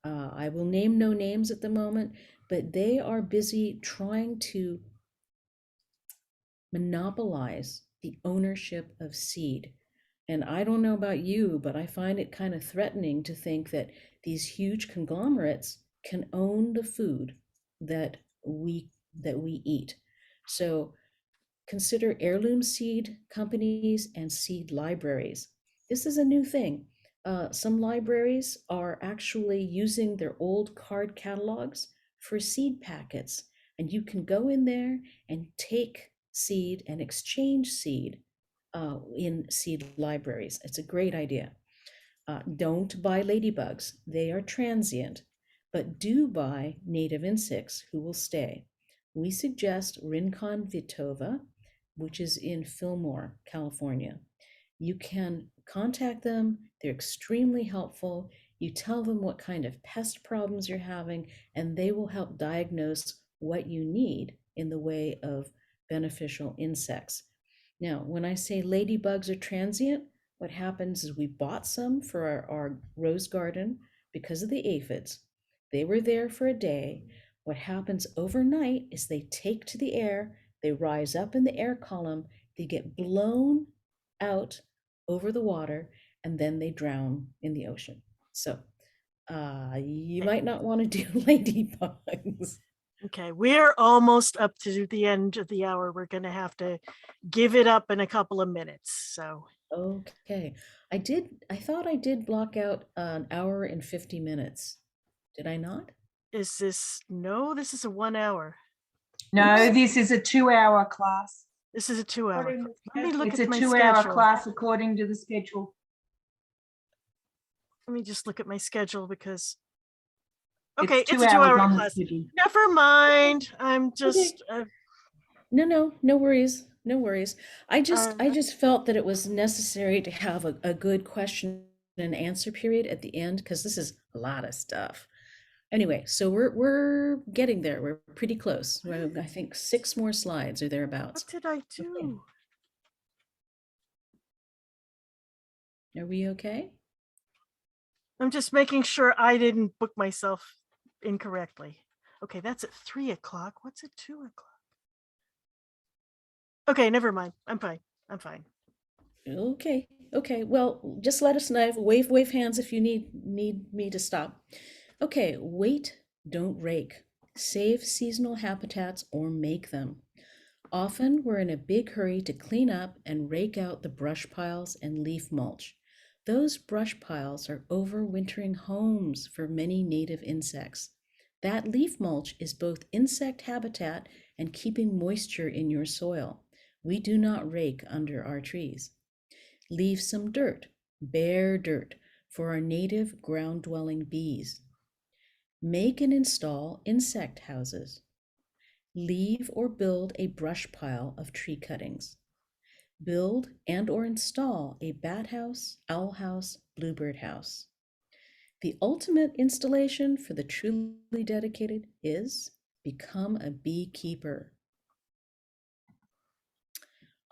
Speaker 2: I will name no names at the moment, but they are busy trying to monopolize the ownership of seed. And I don't know about you, but I find it kind of threatening to think that these huge conglomerates can own the food that we eat. So consider heirloom seed companies and seed libraries. This is a new thing. Some libraries are actually using their old card catalogs for seed packets, and you can go in there and take seed and exchange seed in seed libraries. It's a great idea. Don't buy ladybugs. They are transient, but do buy native insects who will stay. We suggest Rincon vitova, which is in Fillmore, California. You can contact them. They're extremely helpful. You tell them what kind of pest problems you're having, and they will help diagnose what you need in the way of beneficial insects. Now, when I say ladybugs are transient, what happens is we bought some for our rose garden because of the aphids. They were there for a day, What happens overnight is they take to the air, they rise up in the air column, they get blown out over the water, and then they drown in the ocean. So you might not want to do ladybugs.
Speaker 3: Okay, we're almost up to the end of the hour. We're going to have to give it up in a couple of minutes. So,
Speaker 2: Okay. I thought I did block out an hour and 50 minutes. Did I not?
Speaker 3: is this, no, this is a 1 hour.
Speaker 5: No,
Speaker 2: Oops.
Speaker 5: this is a 2-hour class.
Speaker 3: This is a 2 hour.
Speaker 5: According to
Speaker 3: Let me look
Speaker 5: It's
Speaker 3: at
Speaker 5: a
Speaker 3: my
Speaker 5: 2-hour
Speaker 3: schedule.
Speaker 5: class according to the schedule.
Speaker 3: Let me just look at my schedule because,
Speaker 5: It's
Speaker 3: okay, it's
Speaker 5: 2
Speaker 3: a 2
Speaker 5: hours
Speaker 3: hour
Speaker 5: on the
Speaker 3: class.
Speaker 5: schedule.
Speaker 3: Never mind. I'm just,
Speaker 2: No worries. No worries. I
Speaker 3: Um,
Speaker 2: just felt that it was necessary to have a good question and answer period at the end because this is a lot of stuff. Anyway, so we're getting there. We're pretty close. I think 6 more slides or thereabouts.
Speaker 3: what did I do?
Speaker 2: Are we okay?
Speaker 3: I'm just making sure I didn't book myself incorrectly. Okay, that's at 3 o'clock. What's at 2 o'clock? Okay, never mind. I'm fine. I'm fine.
Speaker 2: Okay. Okay. Well, just let us know. Wave hands if you need me to stop. Okay. Wait, don't rake. Save seasonal habitats or make them. Often we're in a big hurry to clean up and rake out the brush piles and leaf mulch. Those brush piles are overwintering homes for many native insects. That leaf mulch is both insect habitat and keeping moisture in your soil. We do not rake under our trees. Leave some dirt, bare dirt, for our native ground-dwelling bees. Make and install insect houses. Leave or build a brush pile of tree cuttings. Build and or install a bat house, owl house, bluebird house. The ultimate installation for the truly dedicated is become a beekeeper.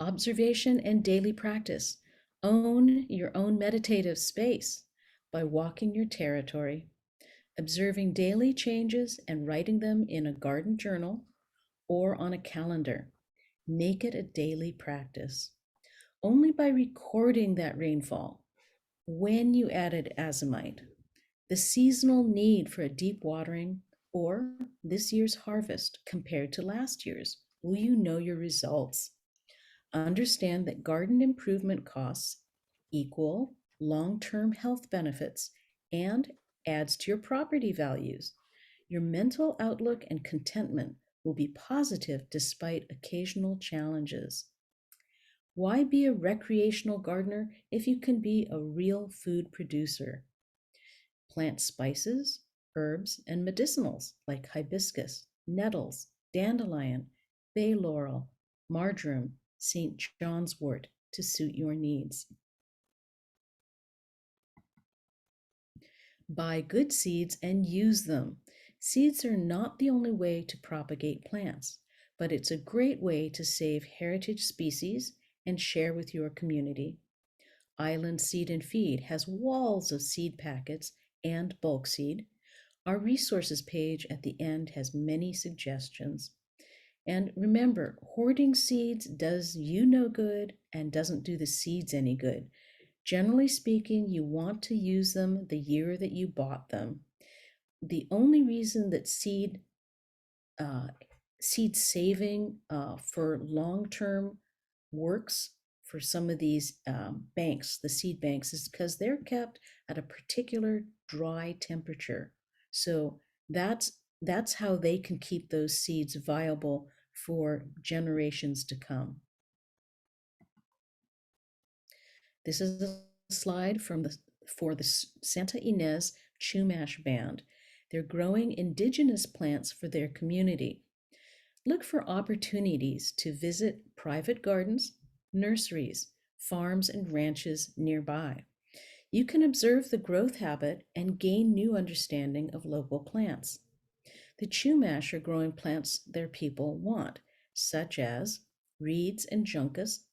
Speaker 2: Observation and daily practice. Own your own meditative space by walking your territory, observing daily changes and writing them in a garden journal or on a calendar. Make it a daily practice. Only by recording that rainfall, when you added azomite, the seasonal need for a deep watering, or this year's harvest compared to last year's, will you know your results. Understand that garden improvement costs equal long-term health benefits and adds to your property values. Your mental outlook and contentment will be positive despite occasional challenges. Why be a recreational gardener if you can be a real food producer? Plant spices, herbs, and medicinals like hibiscus, nettles, dandelion, bay laurel, marjoram, St. John's wort to suit your needs. Buy good seeds and use them. Seeds are not the only way to propagate plants, but it's a great way to save heritage species and share with your community. Island Seed and Feed has walls of seed packets and bulk seed. Our resources page at the end has many suggestions. And remember, hoarding seeds does you no good and doesn't do the seeds any good. Generally speaking, you want to use them the year that you bought them. The only reason that seed saving for long-term works for some of these banks, the seed banks, is because they're kept at a particular dry temperature. So that's how they can keep those seeds viable for generations to come. This is a slide for the Santa Ynez Chumash Band. They're growing indigenous plants for their community. Look for opportunities to visit private gardens, nurseries, farms, and ranches nearby. You can observe the growth habit and gain new understanding of local plants. The Chumash are growing plants their people want, such as reeds and juncus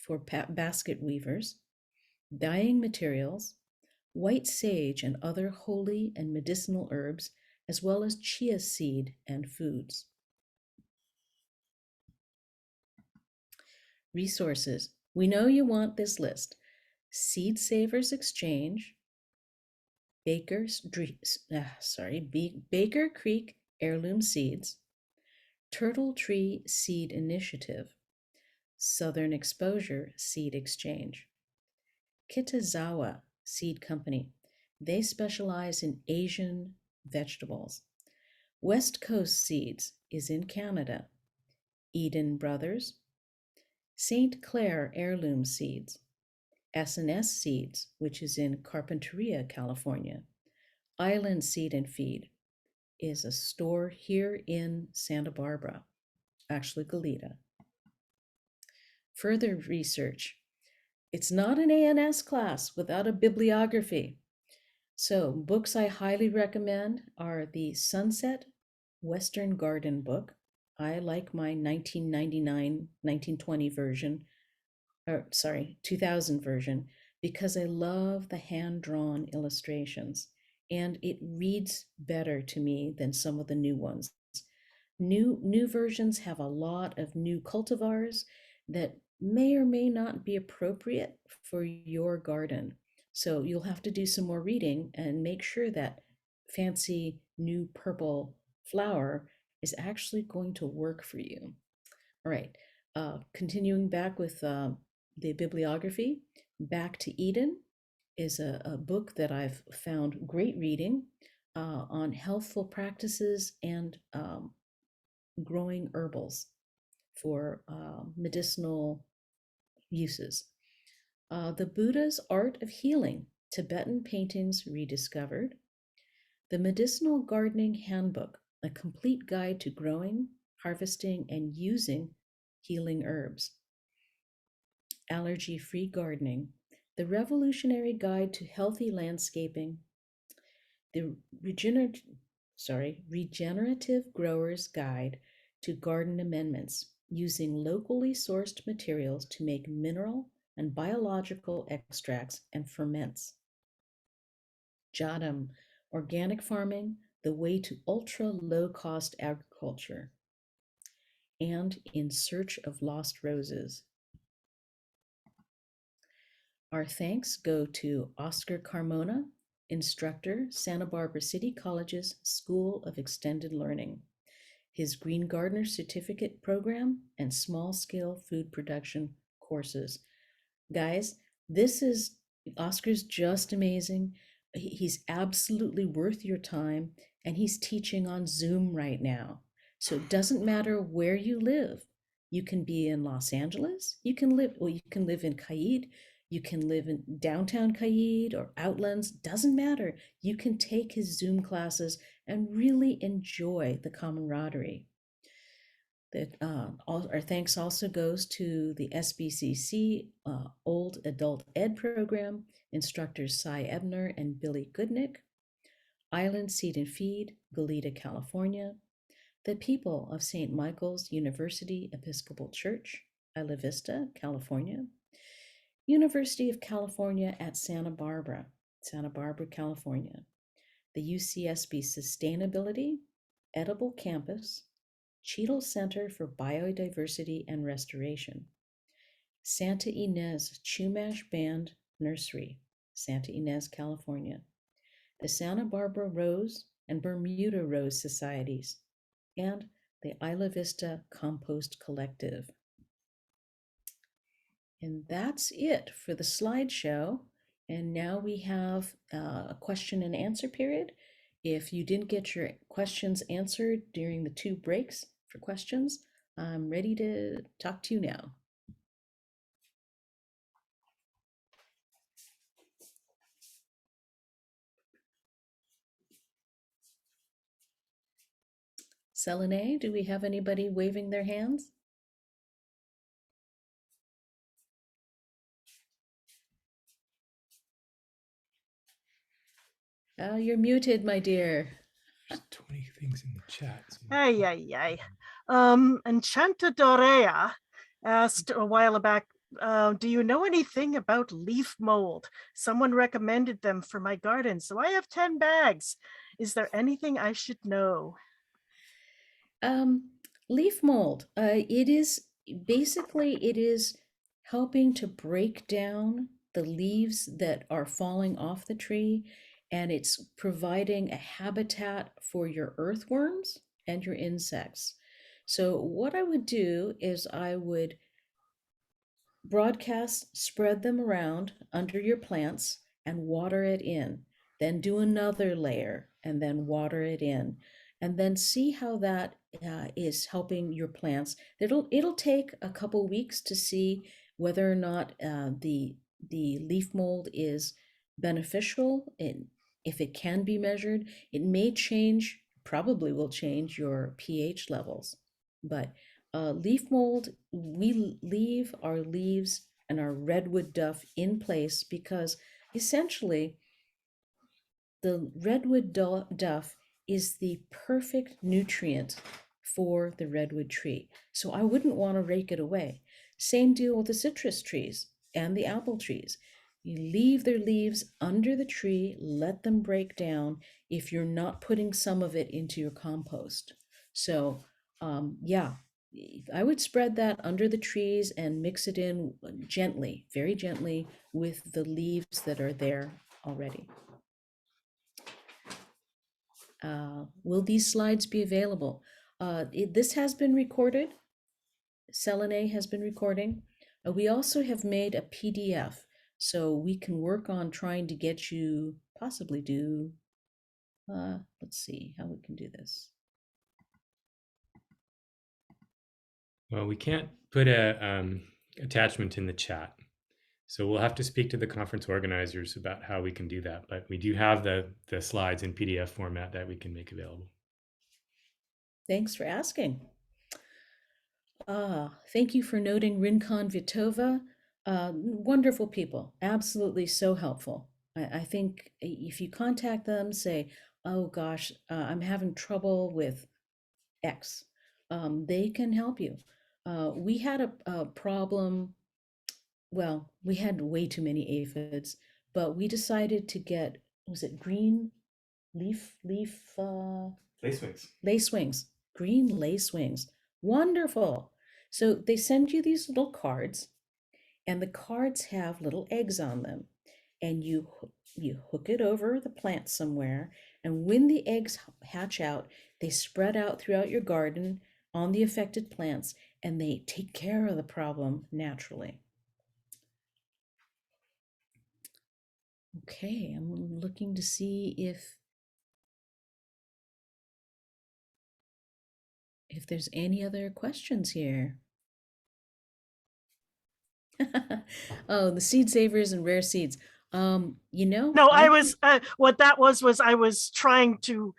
Speaker 2: for basket weavers, dyeing materials, white sage and other holy and medicinal herbs as well as chia seed and foods. Resources. We know you want this list. Seed Savers Exchange, Baker Creek Heirloom Seeds, Turtle Tree Seed Initiative, Southern Exposure Seed Exchange, Kitazawa Seed Company. They specialize in Asian vegetables. West Coast Seeds is in Canada. Eden Brothers, St. Clair Heirloom Seeds, S&S Seeds, which is in Carpinteria, California. Island Seed and Feed is a store here in Santa Barbara, actually Goleta. Further research. It's not an A&S class without a bibliography. So books I highly recommend are the Sunset Western Garden book. I like my 1920 version, 2000 version, because I love the hand-drawn illustrations, and it reads better to me than some of the new ones. New versions have a lot of new cultivars that may or may not be appropriate for your garden. So you'll have to do some more reading and make sure that fancy new purple flower is actually going to work for you. All right, continuing back with the bibliography, Back to Eden is a book that I've found great reading on healthful practices and growing herbals for medicinal uses. The Buddha's Art of Healing, Tibetan Paintings Rediscovered. The Medicinal Gardening Handbook, a complete guide to growing, harvesting, and using healing herbs. Allergy-Free Gardening, the Revolutionary Guide to Healthy Landscaping. The Regenerative Grower's Guide to Garden Amendments, using locally sourced materials to make mineral and biological extracts and ferments. Jadam, Organic Farming, the Way to Ultra-Low-Cost Agriculture. And In Search of Lost Roses. Our thanks go to Oscar Carmona, instructor, Santa Barbara City College's School of Extended Learning, his Green Gardener Certificate Program, and small-scale food production courses. Guys, Oscar's just amazing. He's absolutely worth your time, and he's teaching on Zoom right now. So it doesn't matter where you live. You can be in Los Angeles, you can live in Caid, you can live in downtown Caid or Outlands, doesn't matter. You can take his Zoom classes and really enjoy the camaraderie. Our thanks also goes to the SBCC Old Adult Ed Program, instructors Cy Ebner and Billy Goodnick, Island Seed and Feed, Goleta, California, the people of St. Michael's University Episcopal Church, Isla Vista, California, University of California at Santa Barbara, California, the UCSB Sustainability, Edible Campus, Cheadle Center for Biodiversity and Restoration, Santa Ynez Chumash Band Nursery, Santa Ynez, California, the Santa Barbara Rose and Bermuda Rose Societies, and the Isla Vista Compost Collective. And that's it for the slideshow. And now we have a question and answer period. If you didn't get your questions answered during the 2 breaks for questions, I'm ready to talk to you now. Selene, do we have anybody waving their hands? Oh, you're muted, my dear.
Speaker 1: There's 20 things in the chat. So
Speaker 3: Enchantadorea asked a while back Do you know anything about leaf mold? Someone recommended them for my garden, so I have 10 bags. Is there anything I should know?
Speaker 2: Leaf mold. It is basically it is helping to break down the leaves that are falling off the tree, and it's providing a habitat for your earthworms and your insects. So what I would do is I would broadcast, spread them around under your plants and water it in. Then do another layer and then water it in. And then see how that is helping your plants. It'll take a couple weeks to see whether or not the leaf mold is beneficial. If it can be measured, it may change, probably will change your pH levels. But leaf mold, we leave our leaves and our redwood duff in place because essentially the redwood duff is the perfect nutrient for the redwood tree. So I wouldn't want to rake it away. Same deal with the citrus trees and the apple trees. You leave their leaves under the tree, let them break down if you're not putting some of it into your compost. So yeah, I would spread that under the trees and mix it in gently, very gently, with the leaves that are there already. Will these slides be available? This has been recorded. Selene has been recording. We also have made a PDF, so we can work on trying to get you possibly do, let's see how we can do this.
Speaker 1: Well, we can't put a attachment in the chat. So we'll have to speak to the conference organizers about how we can do that. But we do have the slides in PDF format that we can make available.
Speaker 2: Thanks for asking. Thank you for noting Rincon Vitova. Wonderful people, absolutely so helpful. I think if you contact them, say, oh gosh, I'm having trouble with X, they can help you. We had a problem. Well, we had way too many aphids, but we decided to get, was it green
Speaker 1: Lacewings.
Speaker 2: lacewings, green lacewings. Wonderful. So they send you these little cards, and the cards have little eggs on them, and you hook it over the plant somewhere, and when the eggs hatch out, they spread out throughout your garden on the affected plants, and they take care of the problem naturally. Okay, I'm looking to see if there's any other questions here. Oh, the seed savers and rare seeds. You know,
Speaker 3: No, I was, what that was I was trying to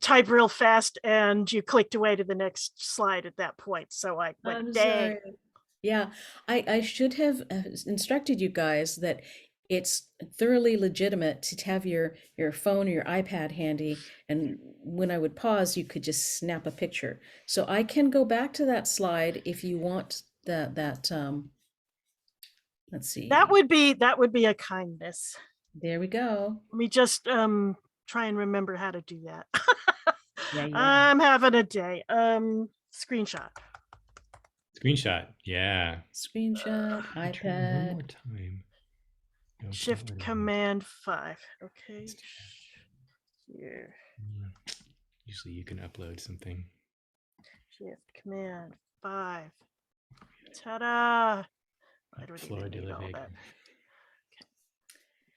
Speaker 3: type real fast and you clicked away to the next slide at that point. So I went,
Speaker 2: I'm
Speaker 3: dang.
Speaker 2: sorry. Yeah, I should have instructed you guys that it's thoroughly legitimate to have your phone or your iPad handy, and when I would pause, you could just snap a picture. So I can go back to that slide if you want that let's see.
Speaker 3: That would be a kindness.
Speaker 2: There we go.
Speaker 3: Let me just try and remember how to do that.
Speaker 2: Yeah.
Speaker 3: I'm having a day. Screenshot.
Speaker 1: Screenshot. Yeah.
Speaker 2: Screenshot,
Speaker 1: I'll try one more
Speaker 2: iPad.
Speaker 1: time. No, it's not
Speaker 3: Shift
Speaker 1: letting me.
Speaker 3: Command 5. Okay.
Speaker 1: Let's do that.
Speaker 3: Here.
Speaker 1: Yeah. Usually you can upload something.
Speaker 3: Shift Command 5. Ta-da! I don't
Speaker 1: Flora
Speaker 3: even
Speaker 1: de
Speaker 3: need
Speaker 1: la
Speaker 3: all
Speaker 1: Vega.
Speaker 3: that.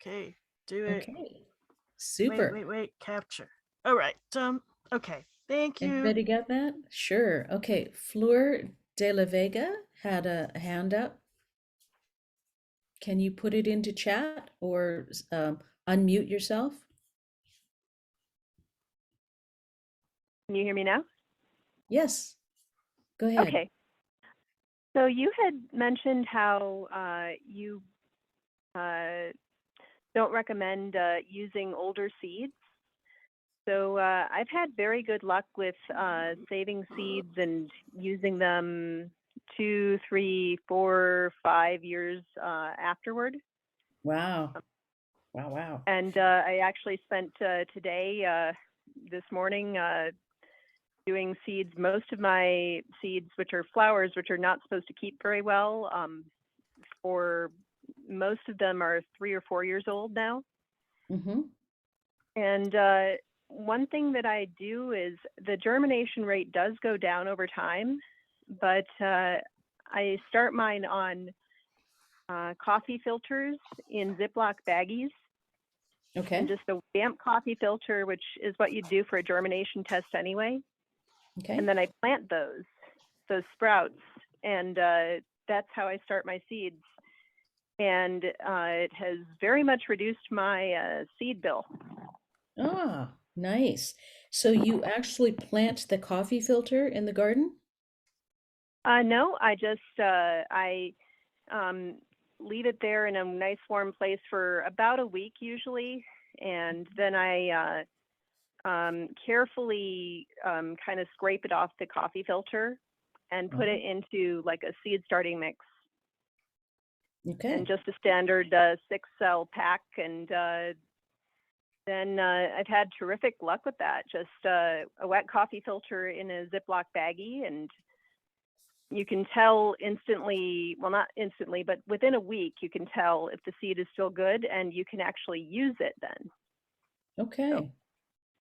Speaker 3: Okay, do it.
Speaker 2: Okay. Super.
Speaker 3: Wait, capture. All right. Okay. Thank you.
Speaker 2: Everybody get that? Sure. Okay. Fleur de la Vega had a hand up. Can you put it into chat or unmute yourself?
Speaker 6: Can you hear me now?
Speaker 2: Yes. Go ahead.
Speaker 6: Okay. So you had mentioned how you don't recommend using older seeds. So I've had very good luck with saving seeds and using them 2, 3, 4, 5 years afterward.
Speaker 2: Wow. Wow, wow.
Speaker 6: And I actually spent today, this morning, doing seeds. Most of my seeds, which are flowers, which are not supposed to keep very well, for most of them are 3 or 4 years old now.
Speaker 2: Mm-hmm.
Speaker 6: And one thing that I do is the germination rate does go down over time, but I start mine on coffee filters in Ziploc baggies.
Speaker 2: Okay.
Speaker 6: And just a damp coffee filter, which is what you do for a germination test anyway.
Speaker 2: Okay.
Speaker 6: And then I plant those sprouts, and that's how I start my seeds. And it has very much reduced my seed bill.
Speaker 2: Ah, nice. So you actually plant the coffee filter in the garden?
Speaker 6: No, I just leave it there in a nice warm place for about a week usually, and then I carefully kind of scrape it off the coffee filter and put it into like a seed starting mix.
Speaker 2: Okay.
Speaker 6: And just a standard 6-cell pack, and then I've had terrific luck with that. Just a wet coffee filter in a Ziploc baggie, and you can tell instantly, well, not instantly, but within a week, you can tell if the seed is still good, and you can actually use it then.
Speaker 2: Okay.
Speaker 6: So,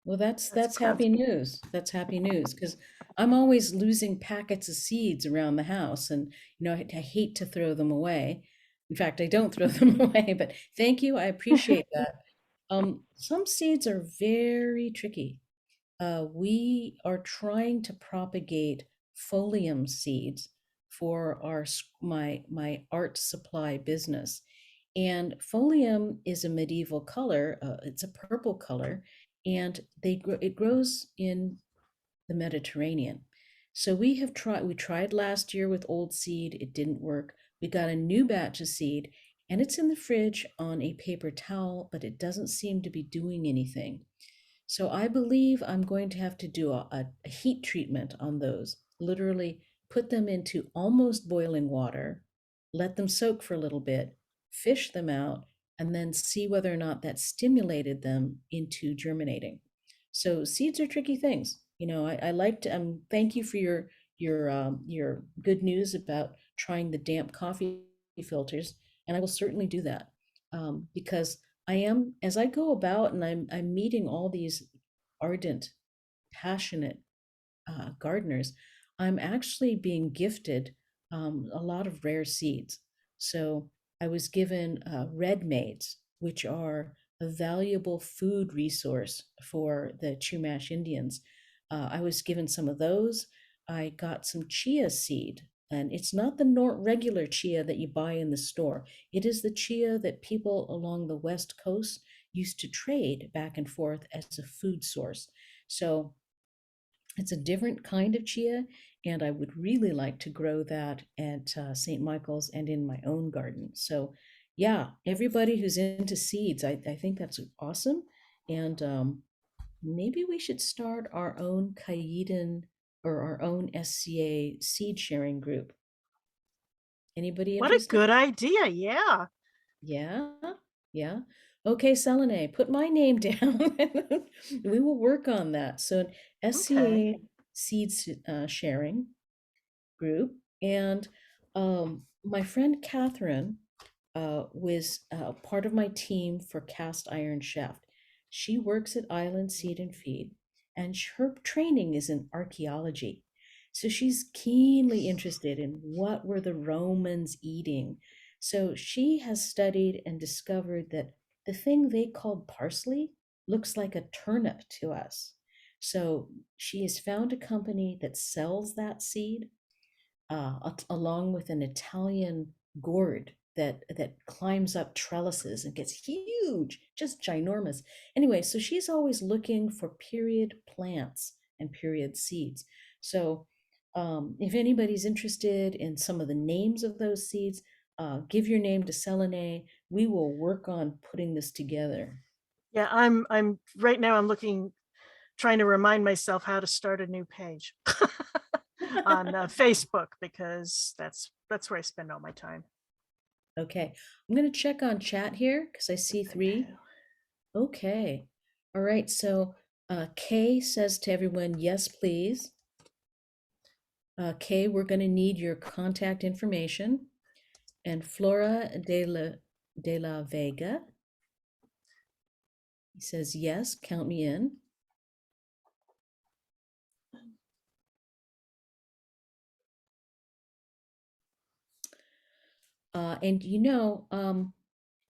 Speaker 2: Well, that's happy news. That's happy news because I'm always losing packets of seeds around the house, and I hate to throw them away. In fact, I don't throw them away, but thank you. I appreciate that. Some seeds are very tricky. We are trying to propagate folium seeds for my art supply business. And folium is a medieval color. It's a purple color, and it grows in the Mediterranean. So we tried last year with old seed, it didn't work. We got a new batch of seed, and it's in the fridge on a paper towel, but it doesn't seem to be doing anything. So I believe I'm going to have to do a heat treatment on those. Literally put them into almost boiling water, let them soak for a little bit, fish them out, and then see whether or not that stimulated them into germinating. So seeds are tricky things. I like to thank you for your good news about trying the damp coffee filters, and I will certainly do that because as I go about and I'm meeting all these ardent, passionate gardeners, I'm actually being gifted a lot of rare seeds. So I was given red maids, which are a valuable food resource for the Chumash Indians. I was given some of those. I got some chia seed, and it's not the regular chia that you buy in the store. It is the chia that people along the West Coast used to trade back and forth as a food source. So it's a different kind of chia, and I would really like to grow that at St. Michael's and in my own garden. So yeah, everybody who's into seeds, I think that's awesome. And maybe we should start our own Caidan or our own SCA seed sharing group. Anybody
Speaker 3: What a
Speaker 2: interested?
Speaker 3: good idea. Yeah.
Speaker 2: Yeah, yeah. Okay, Selene, put my name down. We will work on that. So an SCA
Speaker 3: Okay.
Speaker 2: seeds sharing group. And my friend Catherine was part of my team for Cast Iron Chef. She works at Island Seed and Feed, and her training is in archaeology. So she's keenly interested in what were the Romans eating. So she has studied and discovered that the thing they called parsley looks like a turnip to us. So she has found a company that sells that seed along with an Italian gourd that climbs up trellises and gets huge, just ginormous. Anyway, so she's always looking for period plants and period seeds. So if anybody's interested in some of the names of those seeds, give your name to Selene. We will work on putting this together.
Speaker 3: Yeah, I'm right now I'm trying to remind myself how to start a new page. on Facebook, because that's where I spend all my time.
Speaker 2: Okay, I'm gonna check on chat here because I see 3. Okay, all right. So Kay says to everyone, yes, please. Kay, we're gonna need your contact information. And Flora de la Vega, he says, yes, count me in. And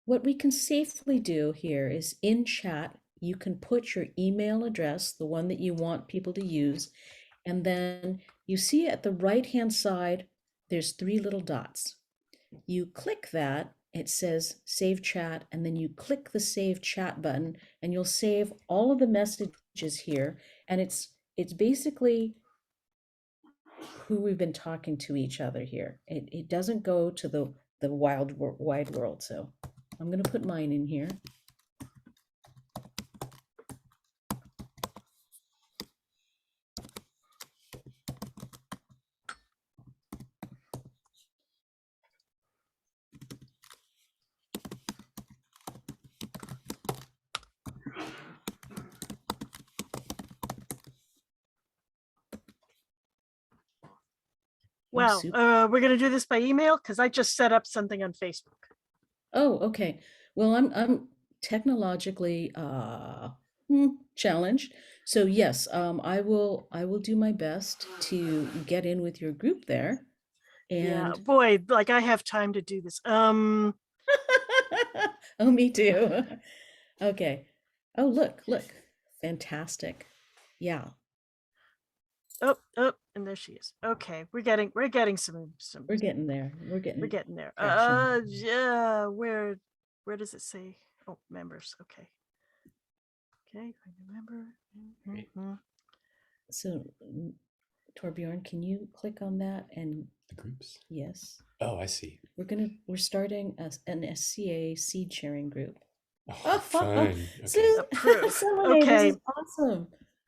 Speaker 2: what we can safely do here is in chat, you can put your email address, the one that you want people to use, and then you see at the right-hand side, there's 3 little dots. You click that, it says save chat, and then you click the save chat button, and you'll save all of the messages here, and it's basically who we've been talking to each other here. It doesn't go to the wide world. So I'm going to put mine in here.
Speaker 3: Wow, we're gonna do this by email because I just set up something on Facebook.
Speaker 2: Oh, okay. Well, I'm technologically challenged. So yes, I will do my best to get in with your group there.
Speaker 3: Yeah,
Speaker 2: And
Speaker 3: boy, like I have time to do this.
Speaker 2: oh, me too. Okay. Oh, look. Fantastic. Yeah.
Speaker 3: Oh, and there she is. Okay, we're getting some
Speaker 2: We're getting there. We're
Speaker 3: we're
Speaker 2: getting
Speaker 3: getting there.
Speaker 2: traction.
Speaker 3: Yeah, where does it say? Oh, members. Okay. Okay, find a member.
Speaker 1: Great.
Speaker 2: So Torbjorn, can you click on that and
Speaker 7: The groups?
Speaker 2: yes.
Speaker 7: Oh, I see.
Speaker 2: We're starting an SCA seed sharing group.
Speaker 7: Oh, fun.
Speaker 2: So,
Speaker 7: Okay.
Speaker 3: Approve.
Speaker 2: Selene,
Speaker 3: Okay.
Speaker 2: This is awesome.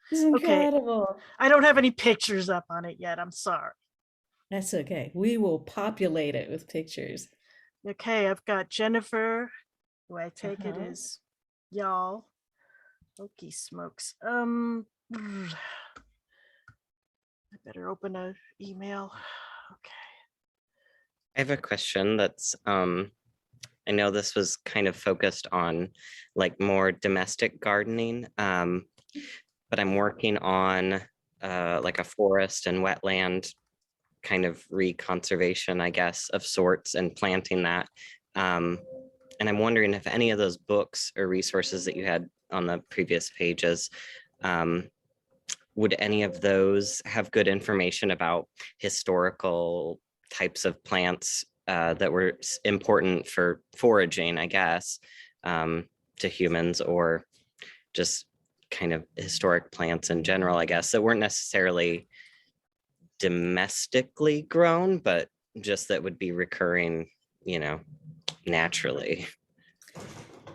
Speaker 2: This is
Speaker 3: Okay.
Speaker 2: incredible.
Speaker 3: I don't have any pictures up on it yet. I'm sorry.
Speaker 2: That's okay. We will populate it with pictures.
Speaker 3: Okay, I've got Jennifer, who I take it
Speaker 2: Uh-huh.
Speaker 3: is y'all. Okey smokes. I better open a email. Okay.
Speaker 8: I have a question that's I know this was kind of focused on like more domestic gardening, but I'm working on like a forest and wetland kind of reconservation, I guess, of sorts, and planting that. And I'm wondering if any of those books or resources that you had on the previous pages, would any of those have good information about historical types of plants that were important for foraging, I guess, to humans, or just kind of historic plants in general, I guess, that weren't necessarily domestically grown, but just that would be recurring, naturally.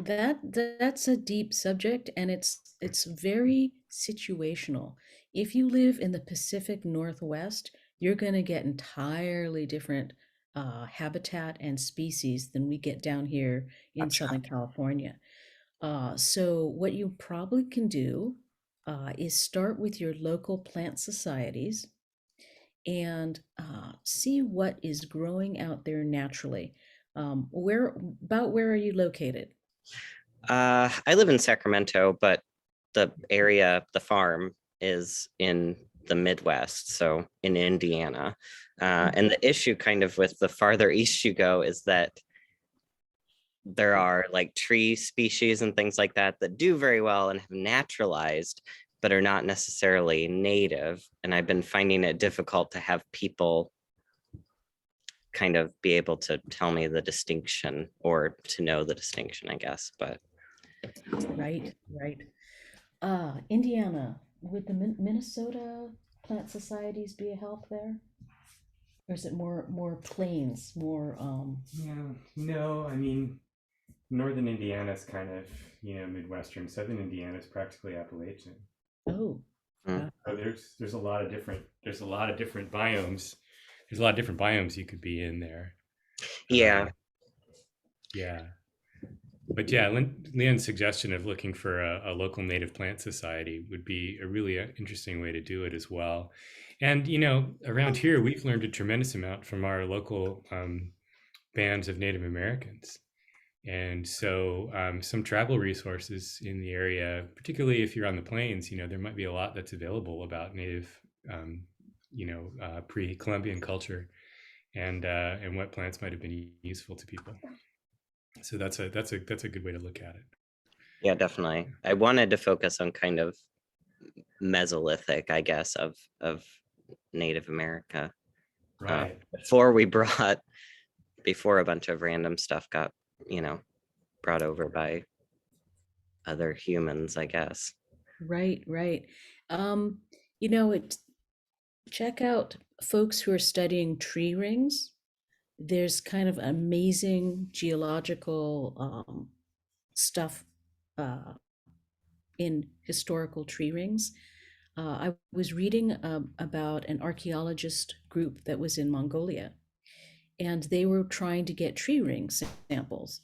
Speaker 2: That's a deep subject, and it's very situational. If you live in the Pacific Northwest, you're going to get entirely different habitat and species than we get down here in
Speaker 8: Gotcha.
Speaker 2: Southern California. So what you probably can do is start with your local plant societies and see what is growing out there naturally. Where are you located?
Speaker 8: I live in Sacramento, but the area, the farm, is in the Midwest, so in Indiana. And the issue kind of with the farther east you go is that there are like tree species and things like that that do very well and have naturalized, but are not necessarily native. And I've been finding it difficult to have people kind of be able to tell me the distinction, or to know the distinction, I guess. But
Speaker 2: Right. Indiana, would the Minnesota plant societies be a help there? Or is it more plains, more
Speaker 1: Yeah, no, I mean, northern Indiana is kind of, Midwestern. Southern Indiana is practically Appalachian.
Speaker 2: oh,
Speaker 8: Mm.
Speaker 1: So there's a lot of different biomes. There's a lot of different biomes you could be in there.
Speaker 8: Yeah.
Speaker 1: Yeah. But yeah, Lian's suggestion of looking for a local native plant society would be a really interesting way to do it as well. And, around here, we've learned a tremendous amount from our local bands of Native Americans. And so some travel resources in the area, particularly if you're on the plains, there might be a lot that's available about native, pre-Columbian culture and what plants might have been useful to people. So that's a good way to look at it.
Speaker 8: Yeah, definitely. I wanted to focus on kind of Mesolithic, I guess, of Native America.
Speaker 1: Right.
Speaker 8: Before a bunch of random stuff got, brought over by other humans, I guess.
Speaker 2: Right, right. Check out folks who are studying tree rings. There's kind of amazing geological stuff in historical tree rings. I was reading about an archaeologist group that was in Mongolia, and they were trying to get tree ring samples.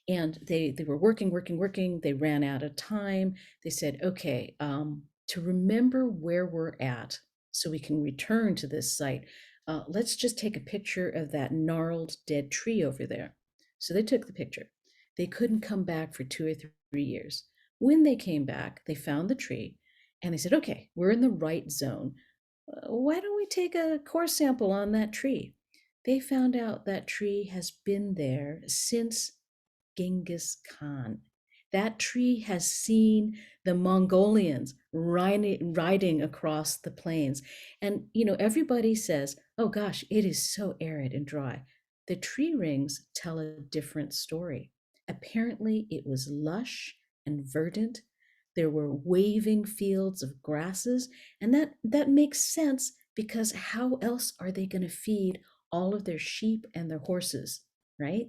Speaker 2: And they were working. They ran out of time. They said, okay, to remember where we're at so we can return to this site, let's just take a picture of that gnarled dead tree over there. So they took the picture. They couldn't come back for 2 or 3 years. When they came back, they found the tree and they said, okay, we're in the right zone. Why don't we take a core sample on that tree? They found out that tree has been there since Genghis Khan. That tree has seen the Mongolians riding across the plains. And, everybody says, oh gosh, it is so arid and dry. The tree rings tell a different story. Apparently, it was lush and verdant. There were waving fields of grasses, and that makes sense because how else are they going to feed all of their sheep and their horses, right?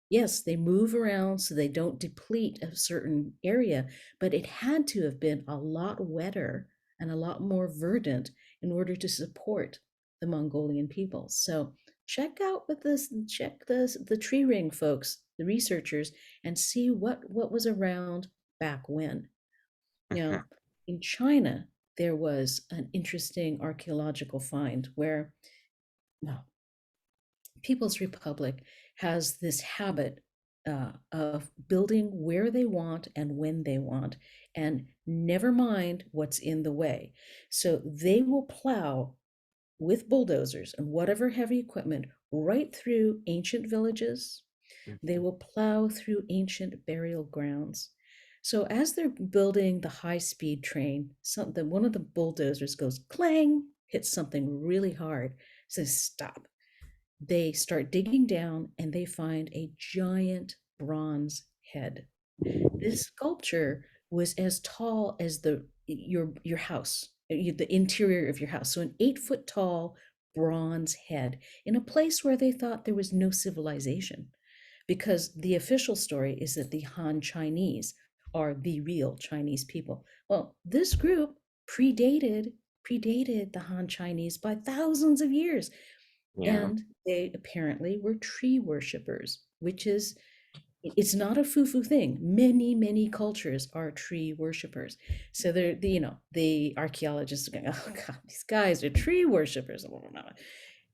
Speaker 2: Yes, they move around so they don't deplete a certain area, but it had to have been a lot wetter and a lot more verdant in order to support the Mongolian people. So check the tree ring folks, the researchers, and see what was around back when. Now, in China, there was an interesting archaeological find where, well, People's Republic has this habit of building where they want and when they want, and never mind what's in the way. So they will plow with bulldozers and whatever heavy equipment right through ancient villages. They will plow through ancient burial grounds. So as they're building the high-speed train, one of the bulldozers goes clang, hits something really hard, says stop. They start digging down and they find a giant bronze head. This sculpture was as tall as your house, the interior of your house. So an 8-foot tall bronze head in a place where they thought there was no civilization, because the official story is that the Han Chinese are the real Chinese people. Well, this group predated the Han Chinese by thousands of years.
Speaker 8: Yeah.
Speaker 2: And they apparently were tree worshippers, which is, it's not a foo-foo thing. Many cultures are tree worshippers. So the archaeologists are going, oh God, these guys are tree worshippers.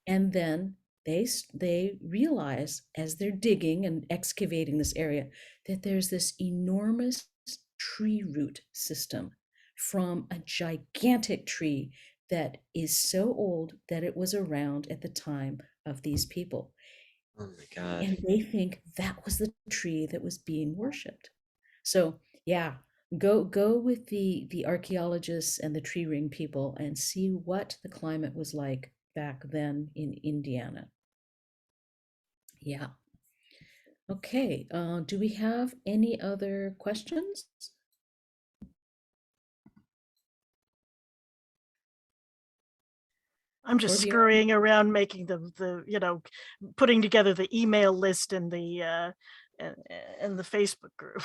Speaker 2: And then they realize as they're digging and excavating this area that there's this enormous tree root system from a gigantic tree that is so old that it was around at the time of these people.
Speaker 8: Oh my God.
Speaker 2: And they think that was the tree that was being worshipped. So yeah, go with the archaeologists and the tree ring people and see what the climate was like back then in Indiana. Yeah. Okay, do we have any other questions?
Speaker 3: I'm just
Speaker 2: Or the-
Speaker 3: scurrying around making the putting together the email list and and the Facebook group.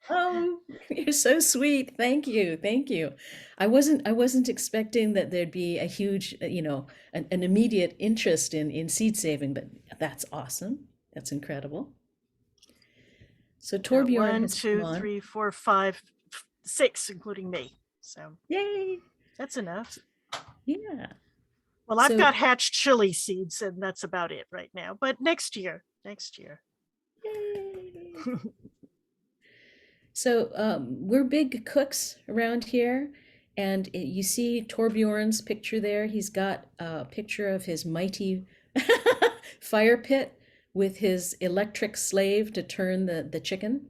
Speaker 2: Oh, you're so sweet. Thank you. Thank you. I wasn't expecting that there'd be a huge, an immediate interest in seed saving, but that's awesome. That's incredible. So Torbjorn
Speaker 3: One,
Speaker 2: has come
Speaker 3: two,
Speaker 2: on.
Speaker 3: 3, 4, 5, 6, including me. So
Speaker 2: Yay.
Speaker 3: that's enough.
Speaker 2: Yeah.
Speaker 3: Well, I've
Speaker 2: So-
Speaker 3: got hatched chili seeds, and that's about it right now. But next year.
Speaker 2: Yay. So we're big cooks around here, and you see Torbjorn's picture there. He's got a picture of his mighty fire pit with his electric slave to turn the chicken.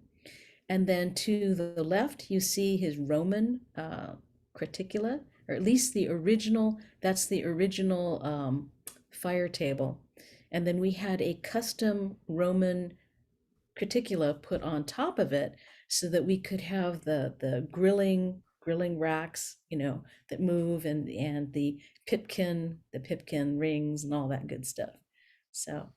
Speaker 2: And then to the left, you see his Roman criticula, or at least the original, that's the original fire table. And then we had a custom Roman criticula put on top of it so that we could have the grilling racks, that move, and the pipkin rings and all that good stuff. So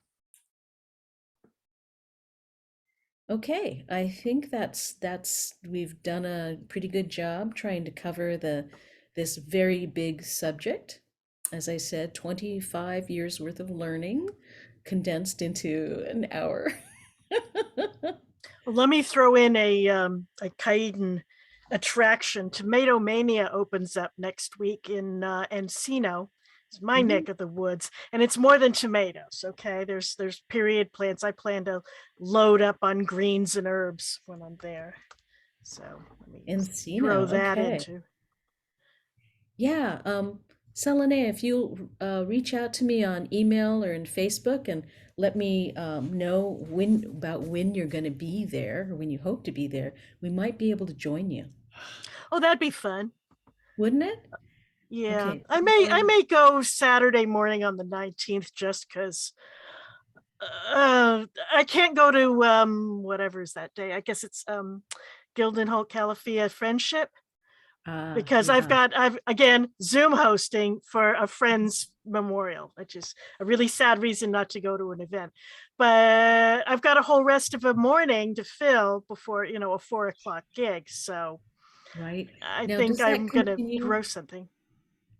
Speaker 2: okay, I think that's we've done a pretty good job trying to cover this very big subject. As I said, 25 years worth of learning condensed into an hour.
Speaker 3: Well, let me throw in a Caid attraction. Tomato Mania opens up next week in Encino. It's my neck of the woods, and it's more than tomatoes. Okay, there's period plants. I plan to load up on greens and herbs when I'm there. So let me
Speaker 2: Encino,
Speaker 3: throw that
Speaker 2: okay.
Speaker 3: into.
Speaker 2: Yeah, Selene, if you'll reach out to me on email or in Facebook and let me know when you're going to be there, or when you hope to be there, we might be able to join you.
Speaker 3: Oh, that'd be fun.
Speaker 2: Wouldn't it?
Speaker 3: Yeah,
Speaker 2: Okay.
Speaker 3: I may go Saturday morning on the 19th just because I can't go to whatever is that day. I guess it's Gildenholt Calafia Friendship, because
Speaker 2: Yeah.
Speaker 3: I've again Zoom hosting for a friend's memorial, which is a really sad reason not to go to an event. But I've got a whole rest of a morning to fill before a 4 o'clock gig. So
Speaker 2: Right.
Speaker 3: I
Speaker 2: Now,
Speaker 3: think
Speaker 2: does that
Speaker 3: I'm gonna
Speaker 2: continue?
Speaker 3: grow something.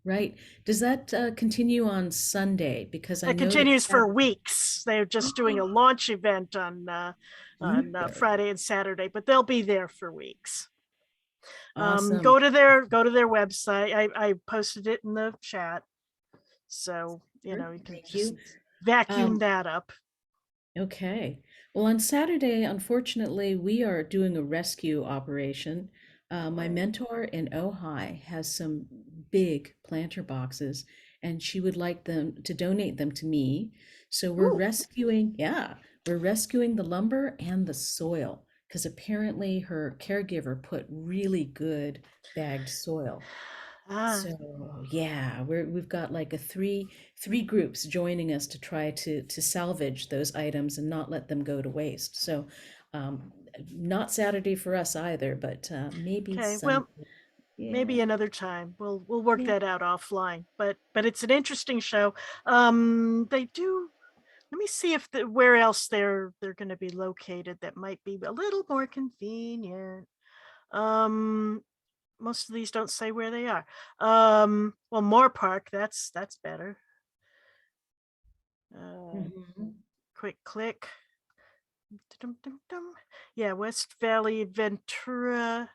Speaker 2: Right. Does that continue on Sunday? Because I
Speaker 3: It
Speaker 2: know that
Speaker 3: continues for
Speaker 2: Saturday-
Speaker 3: weeks. They're just doing a launch event on
Speaker 2: Super.
Speaker 3: Friday and Saturday, but they'll be there for weeks.
Speaker 2: Awesome.
Speaker 3: Go to their website. I posted it in the chat, so you can
Speaker 2: Thank
Speaker 3: just
Speaker 2: you.
Speaker 3: vacuum that up.
Speaker 2: Okay. Well, on Saturday, unfortunately, we are doing a rescue operation. My mentor in Ojai has some big planter boxes, and she would like them to donate them to me. So we're
Speaker 3: Ooh.
Speaker 2: rescuing the lumber and the soil, because apparently her caregiver put really good bagged soil. So yeah, we've got like a three groups joining us to try to salvage those items and not let them go to waste. So not Saturday for us either, but maybe
Speaker 3: Okay,
Speaker 2: Sunday.
Speaker 3: well, maybe
Speaker 2: Yeah.
Speaker 3: another time. We'll work
Speaker 2: Yeah.
Speaker 3: that out offline. But it's an interesting show. They do. Let me see if where else they're going to be located that might be a little more convenient. Most of these don't say where they are. Well, Moore Park, that's better.
Speaker 2: Mhm.
Speaker 3: Quick click. Dum-dum-dum-dum. Yeah, West Valley, Ventura,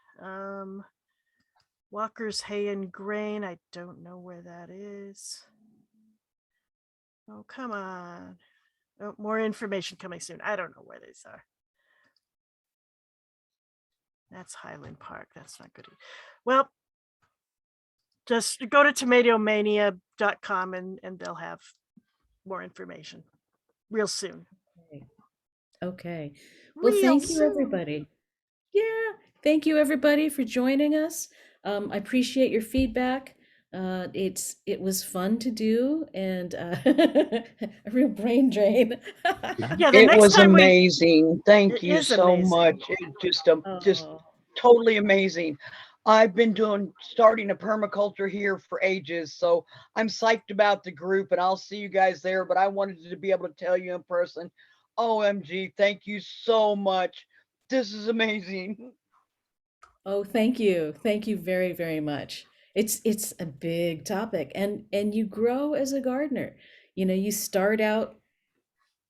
Speaker 3: Walker's Hay and Grain. I don't know where that is. Oh, come on. Oh, more information coming soon. I don't know where these are. That's Highland Park. That's not good. Well, just go to tomatomania.com and they'll have more information real soon.
Speaker 2: Okay. Well,
Speaker 3: Real
Speaker 2: thank you,
Speaker 3: soon.
Speaker 2: everybody. Yeah, thank you, everybody, for joining us. I appreciate your feedback. It was fun to do, and a real brain drain.
Speaker 3: Yeah, the
Speaker 9: It
Speaker 3: next
Speaker 9: was
Speaker 3: time
Speaker 9: amazing. Thank
Speaker 3: It
Speaker 9: you
Speaker 3: is
Speaker 9: so
Speaker 3: amazing.
Speaker 9: much. It just
Speaker 2: Oh,
Speaker 9: totally amazing. I've been starting a permaculture here for ages, so I'm psyched about the group, and I'll see you guys there. But I wanted to be able to tell you in person, OMG, thank you so much. This is amazing.
Speaker 2: Oh, thank you. Thank you very, very much. It's a big topic, and you grow as a gardener. You know, you start out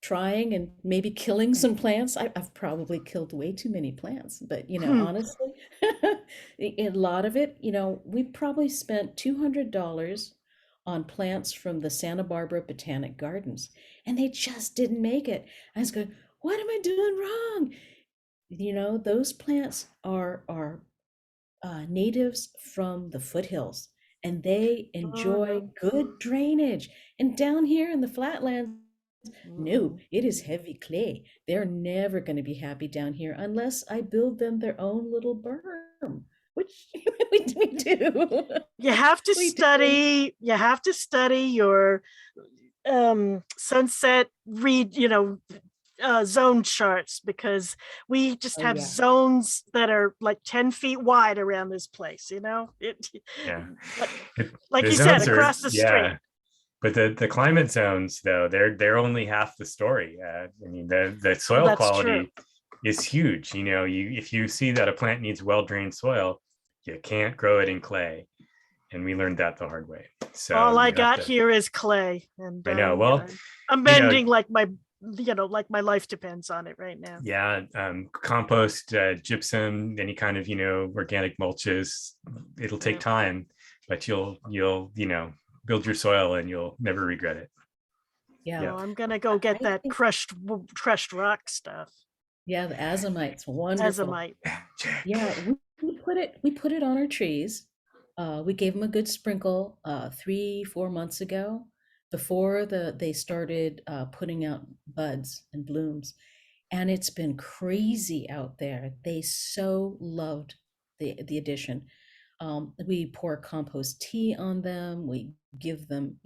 Speaker 2: trying and maybe killing some plants. I've probably killed way too many plants, but you know,
Speaker 3: Hmm.
Speaker 2: honestly, a lot of it, you know, we probably spent $200 on plants from the Santa Barbara Botanic Gardens, and they just didn't make it. I was going, what am I doing wrong? You know, those plants are natives from the foothills, and they enjoy good drainage. And down here in the flatlands, no, it is heavy clay. They're never going to be happy down here unless I build them their own little berm, which we do.
Speaker 3: You have to
Speaker 2: We do.
Speaker 3: study, you have to study your sunset zone charts, because we just
Speaker 2: Oh,
Speaker 3: have
Speaker 2: yeah.
Speaker 3: zones that are like 10 feet wide around this place,
Speaker 1: Yeah.
Speaker 3: like
Speaker 1: The
Speaker 3: you said,
Speaker 1: zones are-
Speaker 3: across the street.
Speaker 1: But the climate zones, though, they're only half the story. I mean, the soil
Speaker 3: that's
Speaker 1: quality is huge. You know, if you see that a plant needs well-drained soil, you can't grow it in clay. And we learned that the hard way. So
Speaker 3: All I
Speaker 1: you have
Speaker 3: got
Speaker 1: to-
Speaker 3: here is clay, and
Speaker 1: I know. Well,
Speaker 3: I'm
Speaker 1: you know-
Speaker 3: bending like my life depends on it right now.
Speaker 1: yeah, compost, gypsum, any kind of, organic mulches. It'll take
Speaker 3: Yeah.
Speaker 1: time, but you'll build your soil and you'll never regret it.
Speaker 2: Yeah.
Speaker 1: Yeah.
Speaker 3: So I'm gonna go get
Speaker 2: I
Speaker 3: that
Speaker 2: think-
Speaker 3: crushed rock stuff.
Speaker 2: Yeah, the azomite's wonderful.
Speaker 3: Azomite.
Speaker 2: Yeah, we put it on our trees. We gave them a good sprinkle 3-4 months ago, before they started putting out buds and blooms, and it's been crazy out there. They so loved the addition. We pour compost tea on them. We give them,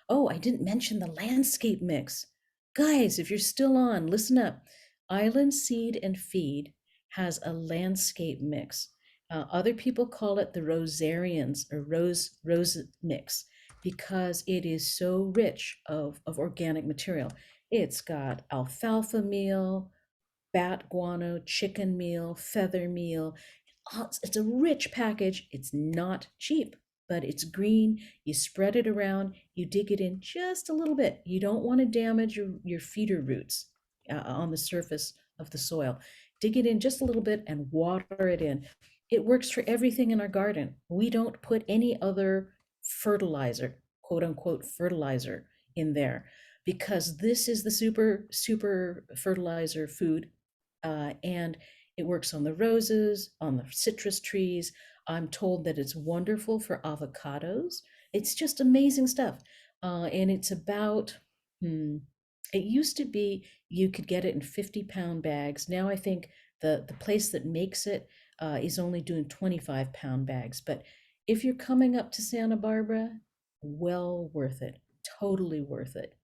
Speaker 2: oh, I didn't mention the landscape mix. Guys, if you're still on, listen up. Island Seed and Feed has a landscape mix. Other people call it the Rosarians or rose mix, because it is so rich of organic material. It's got alfalfa meal, bat guano, chicken meal, feather meal. It's a rich package. It's not cheap, but it's green. You spread it around, you dig it in just a little bit. You don't want to damage your feeder roots on the surface of the soil. Dig it in just a little bit and water it in. It works for everything in our garden. We don't put any other fertilizer, quote unquote fertilizer, in there, because this is the super fertilizer food, and it works on the roses, on the citrus trees. I'm told that it's wonderful for avocados. It's just amazing stuff. And it's about, it used to be you could get it in 50-pound bags. Now I think the place that makes it is only doing 25-pound bags. But if you're coming up to Santa Barbara, well worth it. Totally worth it.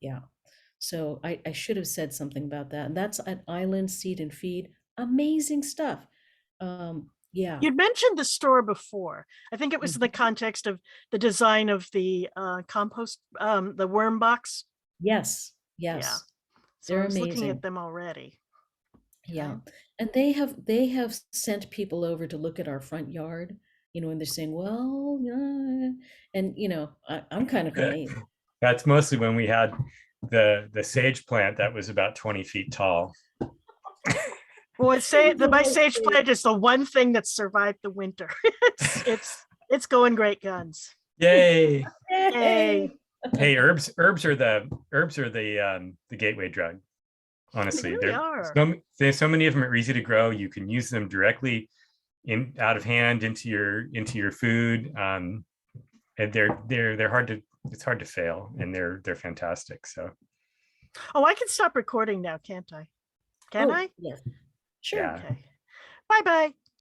Speaker 2: Yeah. So I should have said something about that. And that's at Island Seed and Feed. Amazing stuff. Yeah.
Speaker 3: You'd mentioned the store before. I think it was in the context of the design of the compost, the worm box.
Speaker 2: Yes.
Speaker 3: Yeah.
Speaker 2: Yes.
Speaker 3: So
Speaker 2: They're
Speaker 3: I was looking
Speaker 2: amazing.
Speaker 3: at them already.
Speaker 2: Yeah. And they have sent people over to look at our front yard, and they're saying, well, and I'm kind of amazed.
Speaker 1: That's mostly when we had the sage plant that was about 20 feet tall.
Speaker 3: Well, my sage plant is the one thing that survived the winter. it's going great guns.
Speaker 1: Yay!
Speaker 3: Yay!
Speaker 1: Hey, herbs are the gateway drug. Honestly,
Speaker 3: They really are.
Speaker 1: there's so many of them are easy to grow. You can use them directly out of hand into your food, and they're hard to it's hard to fail, and they're fantastic. So
Speaker 3: Oh, I can stop recording now, can't I? Can I?
Speaker 2: Yes. Sure.
Speaker 1: yeah.
Speaker 3: Okay. Bye-bye.